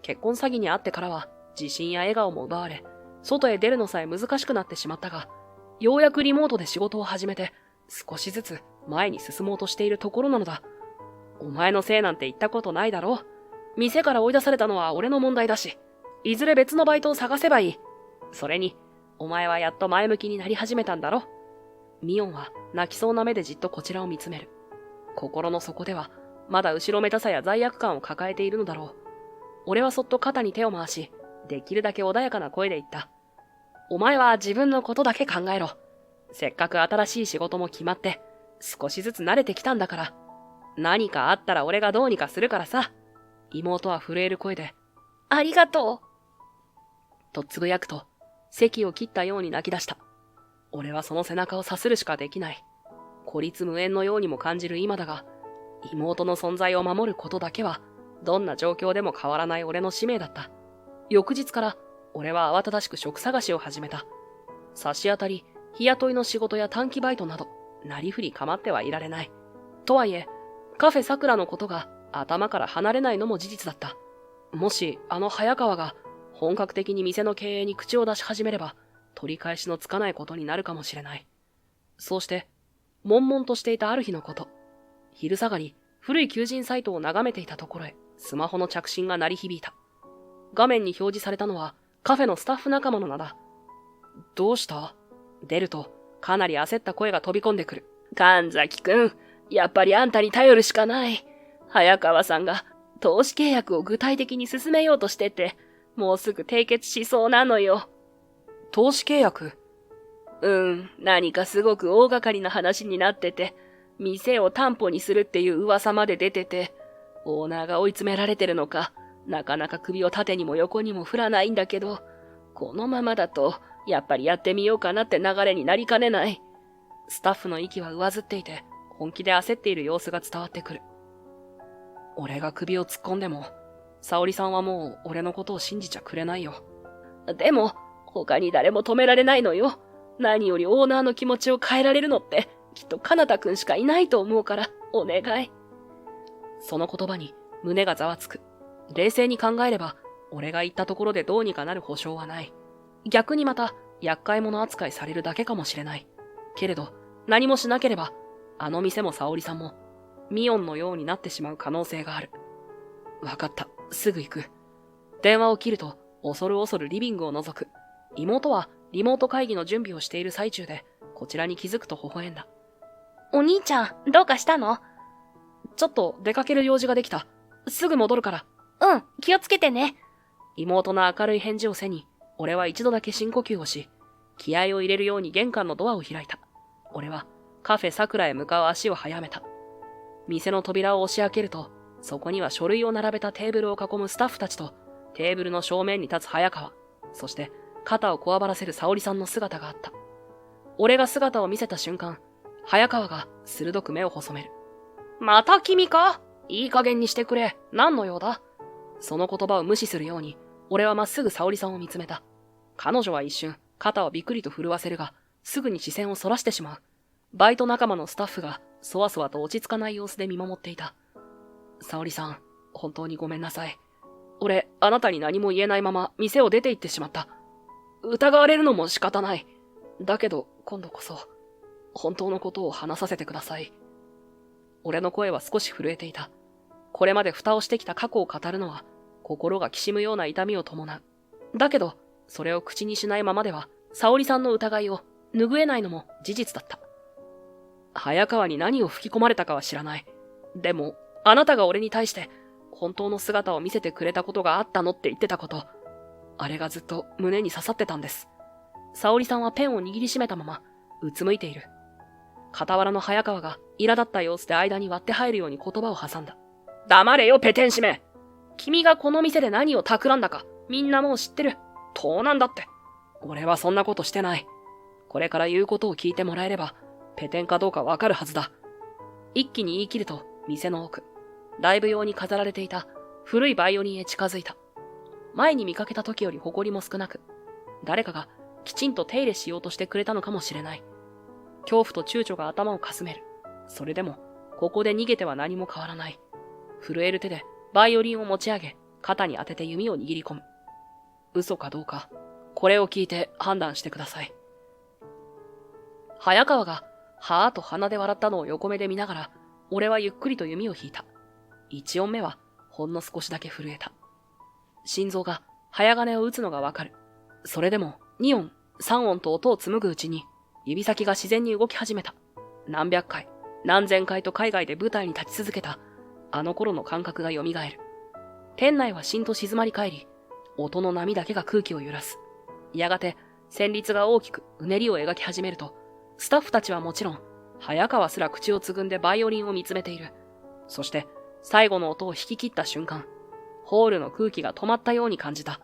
結婚詐欺に遭ってからは自信や笑顔も奪われ、外へ出るのさえ難しくなってしまったが、ようやくリモートで仕事を始めて、少しずつ前に進もうとしているところなのだ。お前のせいなんて言ったことないだろ。店から追い出されたのは俺の問題だし、いずれ別のバイトを探せばいい。それに、お前はやっと前向きになり始めたんだろ。ミオンは泣きそうな目でじっとこちらを見つめる。心の底では、まだ後ろめたさや罪悪感を抱えているのだろう。俺はそっと肩に手を回し、できるだけ穏やかな声で言った。お前は自分のことだけ考えろ。せっかく新しい仕事も決まって、少しずつ慣れてきたんだから。何かあったら俺がどうにかするからさ。妹は震える声で、ありがとう。とつぶやくと、席を切ったように泣き出した。俺はその背中をさするしかできない。孤立無縁のようにも感じる今だが、妹の存在を守ることだけは、どんな状況でも変わらない俺の使命だった。翌日から、俺は慌ただしく職探しを始めた。差し当たり、日雇いの仕事や短期バイトなど、なりふり構ってはいられない。とはいえ、カフェさくらのことが頭から離れないのも事実だった。もし、あの早川が本格的に店の経営に口を出し始めれば、取り返しのつかないことになるかもしれない。そうして、悶々としていたある日のこと、昼下がり、古い求人サイトを眺めていたところへ、スマホの着信が鳴り響いた。画面に表示されたのは、カフェのスタッフ仲間の名だ。どうした？出ると、かなり焦った声が飛び込んでくる。神崎くん、やっぱりあんたに頼るしかない。早川さんが、投資契約を具体的に進めようとしてて、もうすぐ締結しそうなのよ。投資契約？何かすごく大掛かりな話になってて、店を担保にするっていう噂まで出てて、オーナーが追い詰められてるのか、なかなか首を縦にも横にも振らないんだけど、このままだと、やっぱりやってみようかなって流れになりかねない。スタッフの息は上ずっていて、本気で焦っている様子が伝わってくる。俺が首を突っ込んでも、沙織さんはもう俺のことを信じちゃくれないよ。でも、他に誰も止められないのよ。何よりオーナーの気持ちを変えられるのって、きっとかなたくんしかいないと思うから、お願い。その言葉に胸がざわつく。冷静に考えれば、俺が言ったところでどうにかなる保証はない。逆にまた、厄介者扱いされるだけかもしれない。けれど、何もしなければ、あの店も沙織さんも、ミオンのようになってしまう可能性がある。わかった。すぐ行く。電話を切ると、恐る恐るリビングを覗く。妹はリモート会議の準備をしている最中で、こちらに気づくと微笑んだ。お兄ちゃん、どうかしたの？ちょっと出かける用事ができた。すぐ戻るから。気をつけてね。妹の明るい返事を背に、俺は一度だけ深呼吸をし、気合を入れるように玄関のドアを開いた。俺はカフェさくらへ向かう足を早めた。店の扉を押し開けると、そこには書類を並べたテーブルを囲むスタッフたちと、テーブルの正面に立つ早川、そして肩をこわばらせる沙織さんの姿があった。俺が姿を見せた瞬間、早川が鋭く目を細める。また君か？いい加減にしてくれ。何の用だ？その言葉を無視するように、俺はまっすぐ沙織さんを見つめた。彼女は一瞬、肩をびっくりと震わせるが、すぐに視線をそらしてしまう。バイト仲間のスタッフが、そわそわと落ち着かない様子で見守っていた。沙織さん、本当にごめんなさい。俺、あなたに何も言えないまま、店を出て行ってしまった。疑われるのも仕方ない。だけど、今度こそ、本当のことを話させてください。俺の声は少し震えていた。これまで蓋をしてきた過去を語るのは、心がきしむような痛みを伴う。だけど、それを口にしないままでは、沙織さんの疑いを拭えないのも事実だった。早川に何を吹き込まれたかは知らない。でも、あなたが俺に対して、本当の姿を見せてくれたことがあったのって言ってたこと、あれがずっと胸に刺さってたんです。沙織さんはペンを握りしめたまま、うつむいている。傍らの早川が苛立った様子で間に割って入るように言葉を挟んだ。黙れよ、ペテン師め。君がこの店で何を企んだか、みんなもう知ってる。盗難だって。俺はそんなことしてない。これから言うことを聞いてもらえれば、ペテンかどうかわかるはずだ。一気に言い切ると、店の奥、ライブ用に飾られていた古いバイオリンへ近づいた。前に見かけた時より埃も少なく、誰かがきちんと手入れしようとしてくれたのかもしれない。恐怖と躊躇が頭をかすめる。それでも、ここで逃げては何も変わらない。震える手でバイオリンを持ち上げ、肩に当てて弓を握り込む。嘘かどうか、これを聞いて判断してください。早川が、はぁと鼻で笑ったのを横目で見ながら、俺はゆっくりと弓を引いた。一音目は、ほんの少しだけ震えた。心臓が早金を打つのがわかる。それでも、2音、3音と音を紡ぐうちに、指先が自然に動き始めた。何百回、何千回と海外で舞台に立ち続けた、あの頃の感覚が蘇る。店内はしんと静まり返り、音の波だけが空気を揺らす。やがて、旋律が大きくうねりを描き始めると、スタッフたちはもちろん、早川すら口をつぐんでバイオリンを見つめている。そして、最後の音を弾き切った瞬間、ホールの空気が止まったように感じた。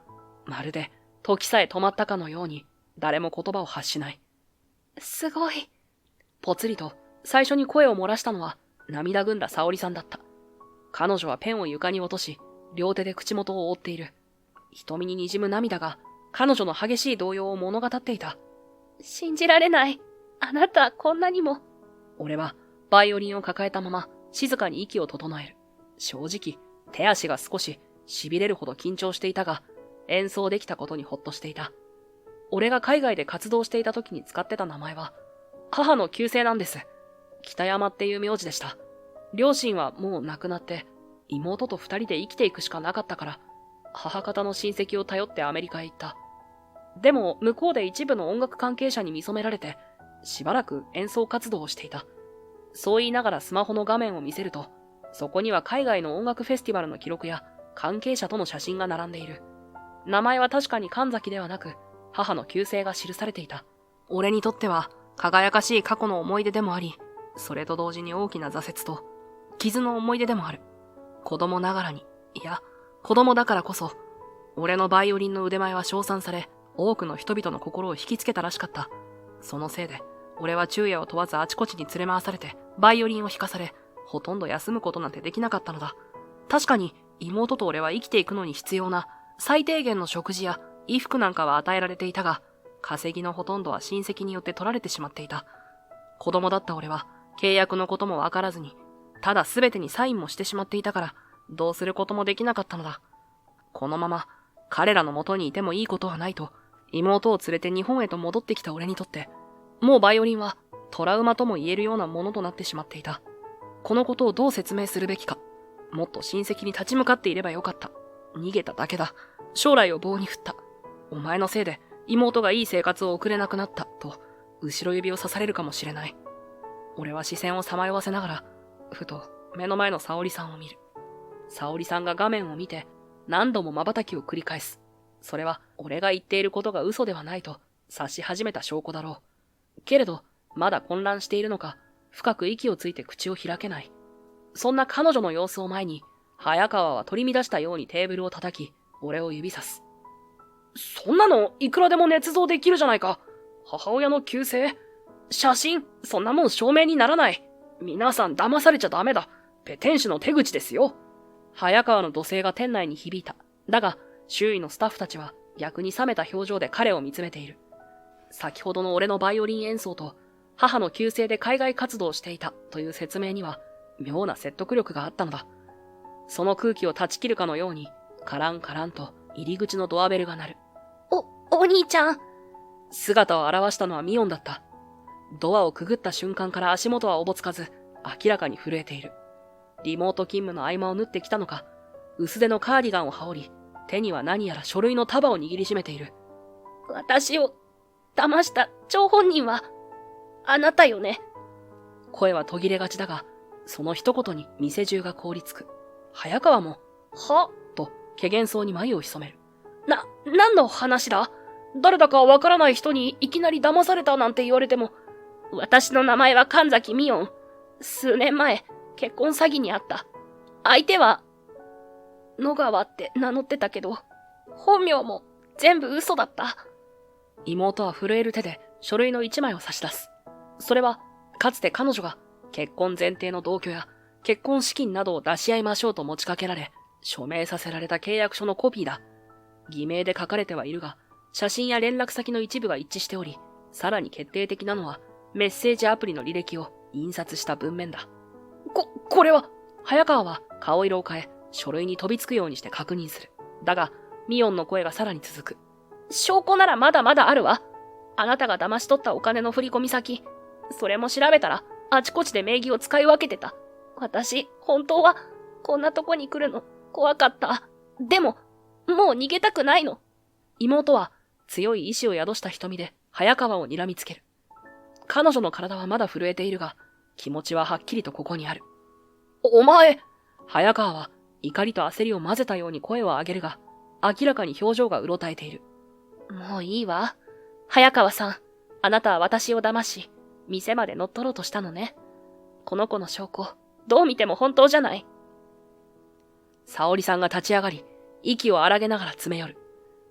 まるで、時さえ止まったかのように、誰も言葉を発しない。すごい。ぽつりと、最初に声を漏らしたのは、涙ぐんだ沙織さんだった。彼女はペンを床に落とし、両手で口元を覆っている。瞳に滲む涙が、彼女の激しい動揺を物語っていた。信じられない。あなた、こんなにも。俺は、バイオリンを抱えたまま、静かに息を整える。正直、手足が少し、痺れるほど緊張していたが、演奏できたことにほっとしていた。俺が海外で活動していた時に使ってた名前は、母の旧姓なんです。北山っていう名字でした。両親はもう亡くなって、妹と二人で生きていくしかなかったから、母方の親戚を頼ってアメリカへ行った。でも、向こうで一部の音楽関係者に見初められて、しばらく演奏活動をしていた。そう言いながらスマホの画面を見せると、そこには海外の音楽フェスティバルの記録や関係者との写真が並んでいる。名前は確かに神崎ではなく、母の旧姓が記されていた。俺にとっては輝かしい過去の思い出でもあり、それと同時に大きな挫折と傷の思い出でもある。子供ながらに、いや、子供だからこそ、俺のバイオリンの腕前は称賛され、多くの人々の心を引きつけたらしかった。そのせいで、俺は昼夜を問わずあちこちに連れ回されて、バイオリンを弾かされ、ほとんど休むことなんてできなかったのだ。確かに、妹と俺は生きていくのに必要な、最低限の食事や衣服なんかは与えられていたが、稼ぎのほとんどは親戚によって取られてしまっていた。子供だった俺は、契約のこともわからずに、ただ全てにサインもしてしまっていたから、どうすることもできなかったのだ。このまま、彼らの元にいてもいいことはないと、妹を連れて日本へと戻ってきた俺にとって、もうバイオリンはトラウマとも言えるようなものとなってしまっていた。このことをどう説明するべきか。もっと親戚に立ち向かっていればよかった。逃げただけだ。将来を棒に振った。お前のせいで妹がいい生活を送れなくなったと、後ろ指を刺されるかもしれない。俺は視線をさまよわせながら、ふと目の前の沙織さんを見る。沙織さんが画面を見て、何度も瞬きを繰り返す。それは俺が言っていることが嘘ではないと察し始めた証拠だろう。けれど、まだ混乱しているのか、深く息をついて口を開けない。そんな彼女の様子を前に、早川は取り乱したようにテーブルを叩き、俺を指さす。そんなのいくらでも捏造できるじゃないか。母親の旧姓、写真、そんなもん証明にならない。皆さん騙されちゃダメだ。ペテン師の手口ですよ。早川の怒声が店内に響いた。だが、周囲のスタッフたちは逆に冷めた表情で彼を見つめている。先ほどの俺のバイオリン演奏と、母の旧姓で海外活動をしていたという説明には、妙な説得力があったのだ。その空気を断ち切るかのように、カランカランと入り口のドアベルが鳴る。お兄ちゃん。姿を現したのはミオンだった。ドアをくぐった瞬間から足元はおぼつかず、明らかに震えている。リモート勤務の合間を縫ってきたのか、薄手のカーディガンを羽織り、手には何やら書類の束を握りしめている。私を騙した張本人は、あなたよね。声は途切れがちだが、その一言に店中が凍りつく。早川も、はと、怪訝そうに眉を潜める。何の話だ？誰だかわからない人にいきなり騙されたなんて言われても、私の名前は神崎美音。数年前、結婚詐欺にあった。相手は、野川って名乗ってたけど、本名も全部嘘だった。妹は震える手で書類の一枚を差し出す。それは、かつて彼女が結婚前提の同居や結婚資金などを出し合いましょうと持ちかけられ、署名させられた契約書のコピーだ。偽名で書かれてはいるが、写真や連絡先の一部が一致しており、さらに決定的なのは、メッセージアプリの履歴を印刷した文面だ。これは早川は顔色を変え、書類に飛びつくようにして確認する。だが、ミオンの声がさらに続く。証拠ならまだまだあるわ。あなたが騙し取ったお金の振込先。それも調べたら、あちこちで名義を使い分けてた。私、本当は、こんなとこに来るの、怖かった。でも、もう逃げたくないの。妹は、強い意志を宿した瞳で、早川を睨みつける。彼女の体はまだ震えているが、気持ちははっきりとここにある。お前！早川は怒りと焦りを混ぜたように声を上げるが、明らかに表情がうろたえている。もういいわ。早川さん、あなたは私を騙し、店まで乗っ取ろうとしたのね。この子の証拠、どう見ても本当じゃない。沙織さんが立ち上がり、息を荒げながら詰め寄る。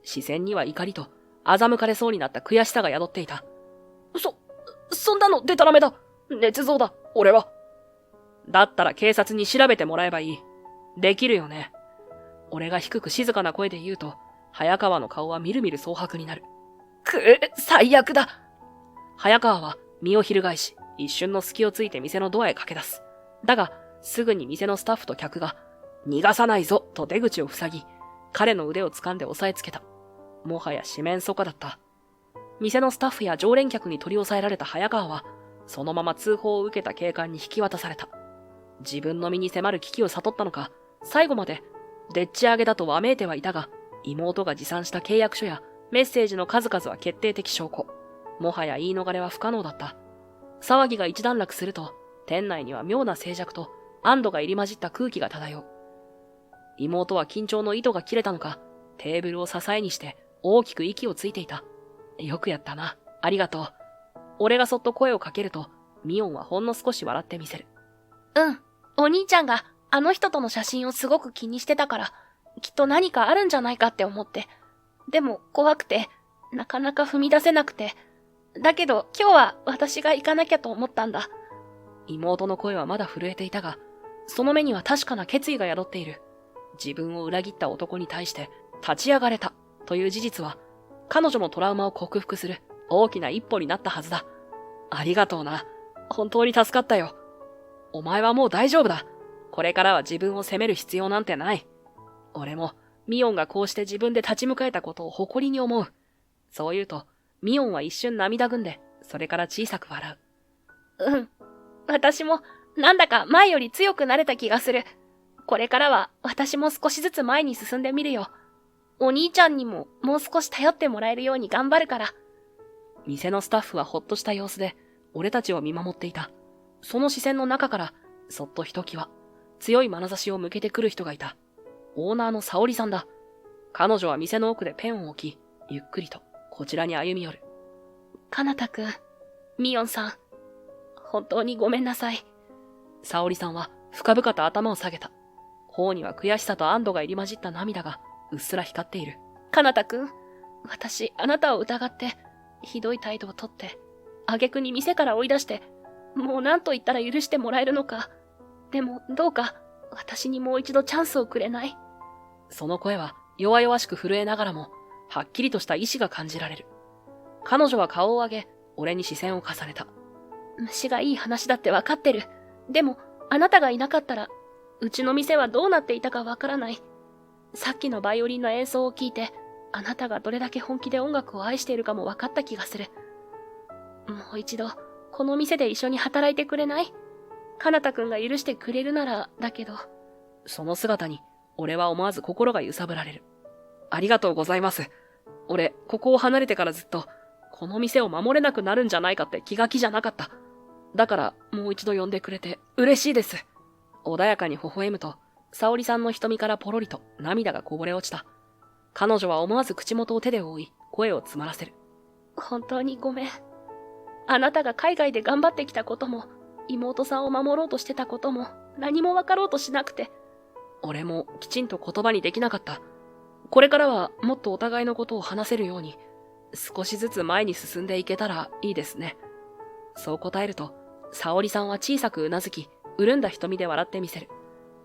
視線には怒りと、欺かれそうになった悔しさが宿っていた。そんなのデタラメだ。捏造だ、俺は。だったら警察に調べてもらえばいい。できるよね。俺が低く静かな声で言うと、早川の顔はみるみる蒼白になる。最悪だ。早川は身を翻し、一瞬の隙をついて店のドアへ駆け出す。だが、すぐに店のスタッフと客が、逃がさないぞと出口を塞ぎ、彼の腕を掴んで押さえつけた。もはや四面楚歌だった。店のスタッフや常連客に取り押さえられた早川は、そのまま通報を受けた警官に引き渡された。自分の身に迫る危機を悟ったのか、最後まで、でっち上げだとわめいてはいたが、妹が持参した契約書やメッセージの数々は決定的証拠。もはや言い逃れは不可能だった。騒ぎが一段落すると、店内には妙な静寂と安堵が入り混じった空気が漂う。妹は緊張の糸が切れたのか、テーブルを支えにして大きく息をついていた。よくやったな。ありがとう。俺がそっと声をかけると、ミオンはほんの少し笑ってみせる。うん。お兄ちゃんがあの人との写真をすごく気にしてたから、きっと何かあるんじゃないかって思って。でも怖くて、なかなか踏み出せなくて。だけど今日は私が行かなきゃと思ったんだ。妹の声はまだ震えていたが、その目には確かな決意が宿っている。自分を裏切った男に対して立ち上がれたという事実は、彼女のトラウマを克服する大きな一歩になったはずだ。ありがとうな。本当に助かったよ。お前はもう大丈夫だ。これからは自分を責める必要なんてない。俺もミオンがこうして自分で立ち向かえたことを誇りに思う。そう言うと、ミオンは一瞬涙ぐんで、それから小さく笑う。うん。私もなんだか前より強くなれた気がする。これからは私も少しずつ前に進んでみるよ。お兄ちゃんにももう少し頼ってもらえるように頑張るから。店のスタッフはほっとした様子で、俺たちを見守っていた。その視線の中から、そっとひときわ、強い眼差しを向けてくる人がいた。オーナーの沙織さんだ。彼女は店の奥でペンを置き、ゆっくりとこちらに歩み寄る。かなたくん、ミオンさん、本当にごめんなさい。沙織さんは深々と頭を下げた。頬には悔しさと安堵が入り混じった涙がうっすら光っている。かなたくん、私、あなたを疑って、ひどい態度をとって、挙句に店から追い出して、もう何と言ったら許してもらえるのか。でも、どうか、私にもう一度チャンスをくれない？その声は弱々しく震えながらも、はっきりとした意志が感じられる。彼女は顔を上げ、俺に視線を重ねた。虫がいい話だってわかってる。でも、あなたがいなかったら、うちの店はどうなっていたかわからない。さっきのバイオリンの演奏を聞いて、あなたがどれだけ本気で音楽を愛しているかもわかった気がする。もう一度、この店で一緒に働いてくれない？かなたくんが許してくれるなら、だけど。その姿に、俺は思わず心が揺さぶられる。ありがとうございます。俺、ここを離れてからずっと、この店を守れなくなるんじゃないかって気が気じゃなかった。だから、もう一度呼んでくれて、嬉しいです。穏やかに微笑むと、沙織さんの瞳からポロリと涙がこぼれ落ちた。彼女は思わず口元を手で覆い、声を詰まらせる。本当にごめん。あなたが海外で頑張ってきたことも、妹さんを守ろうとしてたことも、何も分かろうとしなくて。俺もきちんと言葉にできなかった。これからはもっとお互いのことを話せるように、少しずつ前に進んでいけたらいいですね。そう答えると、沙織さんは小さくうなずき、潤んだ瞳で笑ってみせる。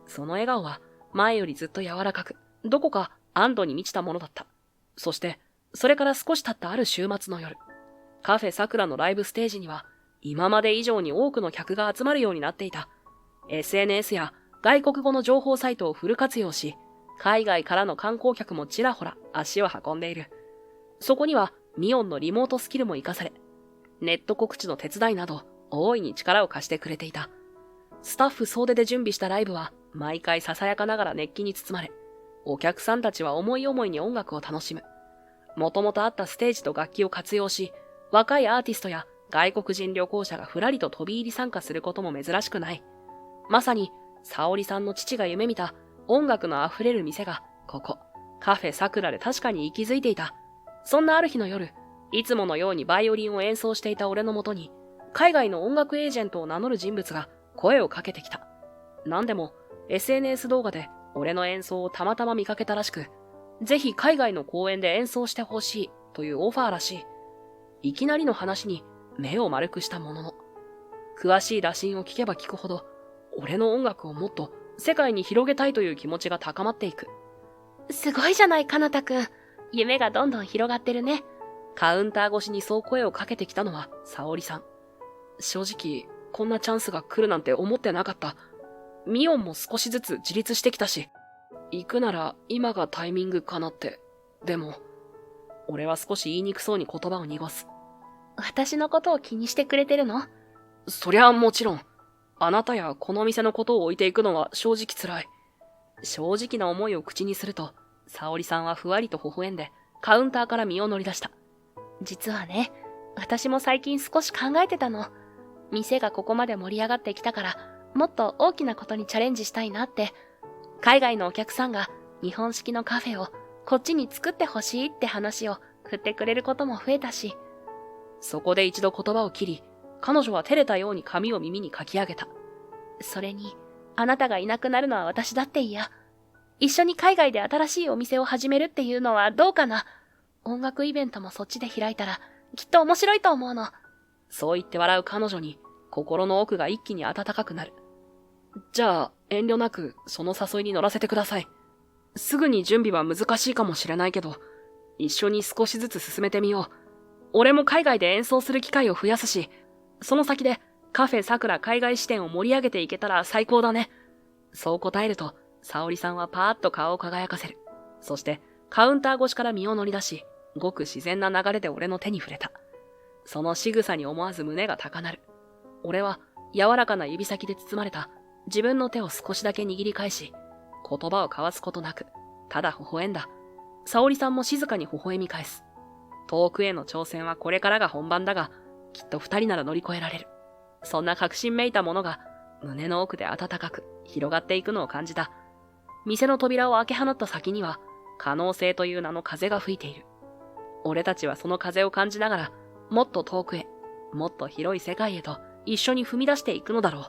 その笑顔は前よりずっと柔らかく、どこか安堵に満ちたものだった。そして、それから少し経ったある週末の夜、カフェさくらのライブステージには、今まで以上に多くの客が集まるようになっていた。SNS や外国語の情報サイトをフル活用し、海外からの観光客もちらほら足を運んでいる。そこにはミオンのリモートスキルも活かされ、ネット告知の手伝いなど大いに力を貸してくれていた。スタッフ総出で準備したライブは毎回ささやかながら熱気に包まれ、お客さんたちは思い思いに音楽を楽しむ。もともとあったステージと楽器を活用し、若いアーティストや外国人旅行者がふらりと飛び入り参加することも珍しくない。まさに、沙織さんの父が夢見た音楽のあふれる店が、ここ、カフェさくらで確かに息づいていた。そんなある日の夜、いつものようにバイオリンを演奏していた俺のもとに、海外の音楽エージェントを名乗る人物が声をかけてきた。なんでも、SNS 動画で俺の演奏をたまたま見かけたらしく、ぜひ海外の公演で演奏してほしいというオファーらしい。いきなりの話に目を丸くしたものの、詳しい打診を聞けば聞くほど、俺の音楽をもっと世界に広げたいという気持ちが高まっていく。すごいじゃない、かなたくん。夢がどんどん広がってるね。カウンター越しにそう声をかけてきたのは沙織さん。正直、こんなチャンスが来るなんて思ってなかった。ミオンも少しずつ自立してきたし、行くなら今がタイミングかなって。でも、俺は少し言いにくそうに言葉を濁す。私のことを気にしてくれてるの？そりゃもちろん。あなたやこの店のことを置いていくのは正直辛い。正直な思いを口にすると、沙織さんはふわりと微笑んで、カウンターから身を乗り出した。実はね、私も最近少し考えてたの。店がここまで盛り上がってきたから、もっと大きなことにチャレンジしたいなって。海外のお客さんが日本式のカフェをこっちに作ってほしいって話を振ってくれることも増えたし。そこで一度言葉を切り、彼女は照れたように髪を耳にかき上げた。それに、あなたがいなくなるのは私だって嫌。一緒に海外で新しいお店を始めるっていうのはどうかな。音楽イベントもそっちで開いたら、きっと面白いと思うの。そう言って笑う彼女に、心の奥が一気に温かくなる。じゃあ、遠慮なく、その誘いに乗らせてください。すぐに準備は難しいかもしれないけど、一緒に少しずつ進めてみよう。俺も海外で演奏する機会を増やすし、その先でカフェさくら海外支店を盛り上げていけたら最高だね。そう答えると、沙織さんはパーッと顔を輝かせる。そして、カウンター越しから身を乗り出し、ごく自然な流れで俺の手に触れた。その仕草に思わず胸が高鳴る。俺は柔らかな指先で包まれた自分の手を少しだけ握り返し、言葉を交わすことなく、ただ微笑んだ。沙織さんも静かに微笑み返す。遠くへの挑戦はこれからが本番だが、きっと二人なら乗り越えられる。そんな確信めいたものが、胸の奥で温かく広がっていくのを感じた。店の扉を開け放った先には、可能性という名の風が吹いている。俺たちはその風を感じながら、もっと遠くへ、もっと広い世界へと一緒に踏み出していくのだろう。